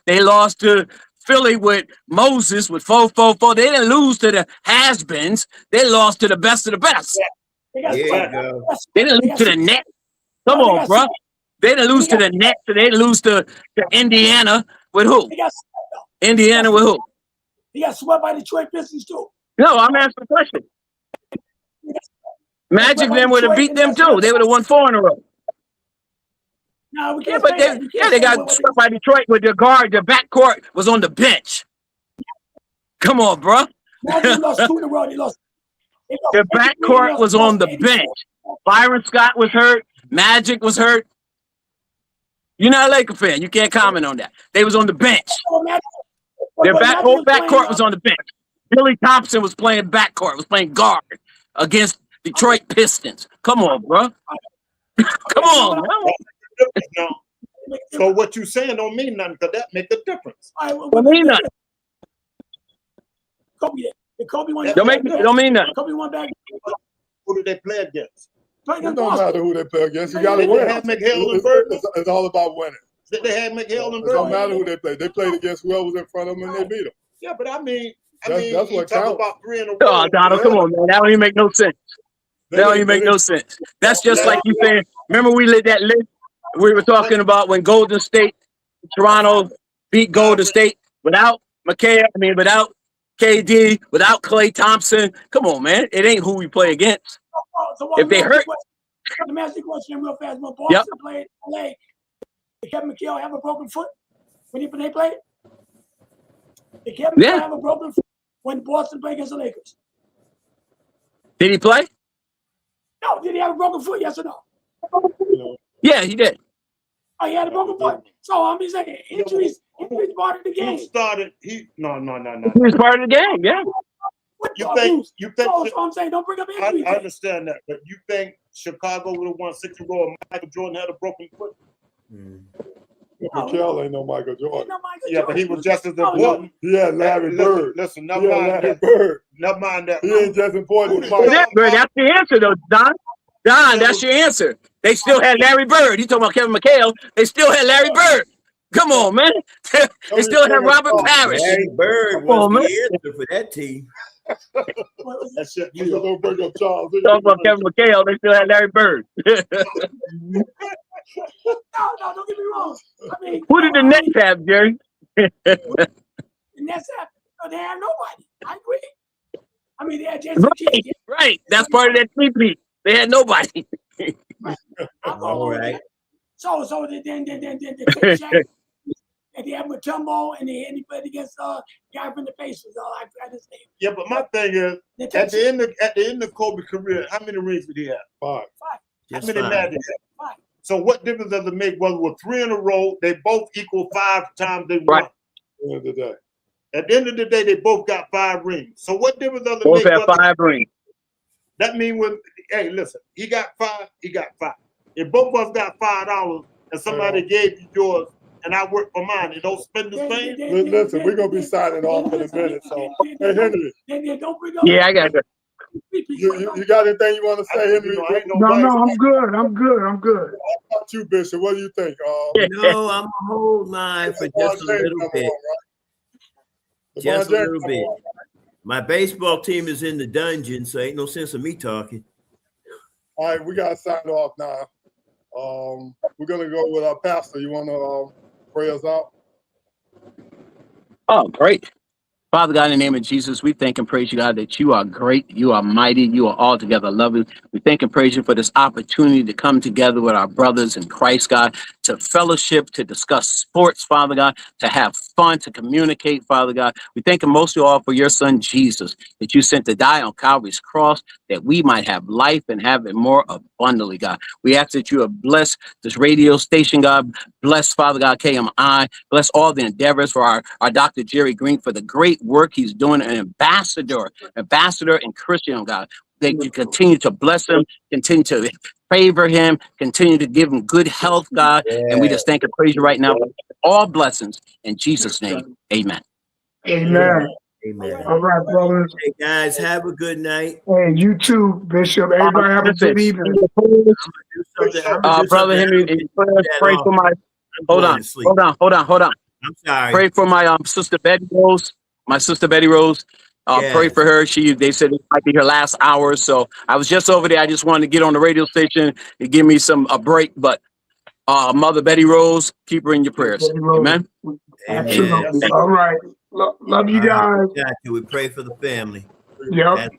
They lost to Philly with Moses with 4-4-4. They didn't lose to the has-beens. They lost to the best of the best. There you go. They didn't lose to the Nets. Come on, bro. They didn't lose to the Nets. They didn't lose to Indiana with who? Indiana with who? He got swept by Detroit Pistons too. No, I'm asking a question. Magic then would have beat them too. They would have won 4 in a row. No, we can't. But they got swept by Detroit with their guard. Their backcourt was on the bench. Come on, bro. Magic lost 2 in a row. They lost. Their backcourt was on the bench. Byron Scott was hurt. Magic was hurt. You're not a Laker fan. You can't comment on that. They was on the bench. Their whole backcourt was on the bench. Billy Thompson was playing backcourt. Was playing guard against Detroit Pistons. Come on, bro. Come on, bro. No. So what you saying don't mean nothing because that make a difference. Don't mean nothing. Kobe won. Don't mean nothing. Kobe won back. Who did they play against? It don't matter who they play against. You got to win. It's all about winning. Did they have McHale and Bird? It don't matter who they played. They played against whoever was in front of them and they beat them. Yeah, but I mean, that's what counts. About 3 in a row. Oh, Donald, come on, man. That don't even make no sense. That don't even make no sense. That's just like you saying, remember we lit that list? We were talking about when Golden State, Toronto beat Golden State without McHale, without KD, without Klay Thompson. Come on, man. It ain't who we play against. If they hurt. Let me ask you a question real fast. When Boston played LA, did Kevin McHale have a broken foot when they played? Did Kevin McHale have a broken foot when Boston played against the Lakers? Did he play? No. Did he have a broken foot? Yes or no? Yeah, he did. Oh, he had a broken foot. So I'm just saying, injuries part of the game. No. He was part of the game, yeah. You think? So I'm saying, don't bring up injuries. I understand that, but you think Chicago would have won 6 in a row and Michael Jordan had a broken foot? McHale ain't no Michael Jordan. Yeah, but he was just as important. He had Larry Bird. Listen, never mind that. He ain't just important as Michael. That's the answer, though, Don. Don, that's your answer. They still had Larry Bird. You talking about Kevin McHale? They still had Larry Bird. Come on, man. They still had Robert Parrish. Larry Bird was the answer for that team. That shit, you don't bring up Charles. Talking about Kevin McHale, they still had Larry Bird. No, don't get me wrong. Who did the Nets have, Jerry? The that's they had nobody. I agree. I mean, they had Jason Kidd. Right. That's part of that three-peat. They had nobody. All right. So then the Shaq, and they had Mutombo, and he played against guy from the Pacers. I forgot his name. Yeah, but my thing is, at the end of Kobe's career, how many rings did he have? 5. How many Madden? 5. So what difference does it make whether we're 3 in a row? They both equal 5 times they won. At the end of the day, they both got 5 rings. So what difference does it Both make? have 5 rings. That means when, hey, listen, he got 5, he got 5. If both of us got $5 and somebody gave you yours and I work for mine, you don't spend the same. Listen, we're gonna be signing off in a minute. So, hey Henry. Yeah, I got it. You got anything you want to say, Henry? No, I'm good. I'm good. How about you, Bishop? What do you think? No, I'm a whole line for just a little bit. Just a little bit. My baseball team is in the dungeon, so ain't no sense of me talking. All right, we gotta sign off now. We're gonna go with our pastor. You wanna pray us out? Oh, great. Father God, in the name of Jesus, we thank and praise you, God, that you are great, you are mighty, you are altogether lovely. We thank and praise you for this opportunity to come together with our brothers in Christ, God, to fellowship, to discuss sports, Father God, to have fun, to communicate, Father God. We thank you most of all for your son, Jesus, that you sent to die on Calvary's cross, that we might have life and have it more abundantly, God. We ask that you have blessed this radio station, God. Bless, Father God, KMI. Bless all the endeavors for our Dr. Jerry Green for the great work he's doing, an ambassador and Christian, God. That you continue to bless him, continue to favor him, continue to give him good health, God. And we just thank and praise you right now for all blessings. In Jesus' name, amen. Amen. Amen. All right, brothers. Hey, guys, have a good night. Hey, you too, Bishop. Everybody have a good evening. Brother Henry, pray for my... Hold on. I'm sorry. Pray for my sister Betty Rose. My sister Betty Rose. Pray for her. They said it might be her last hour. So I was just over there. I just wanted to get on the radio station and give me a break. But Mother Betty Rose, keep her in your prayers. Amen. Absolutely. All right. Love you guys. We pray for the family. Yep.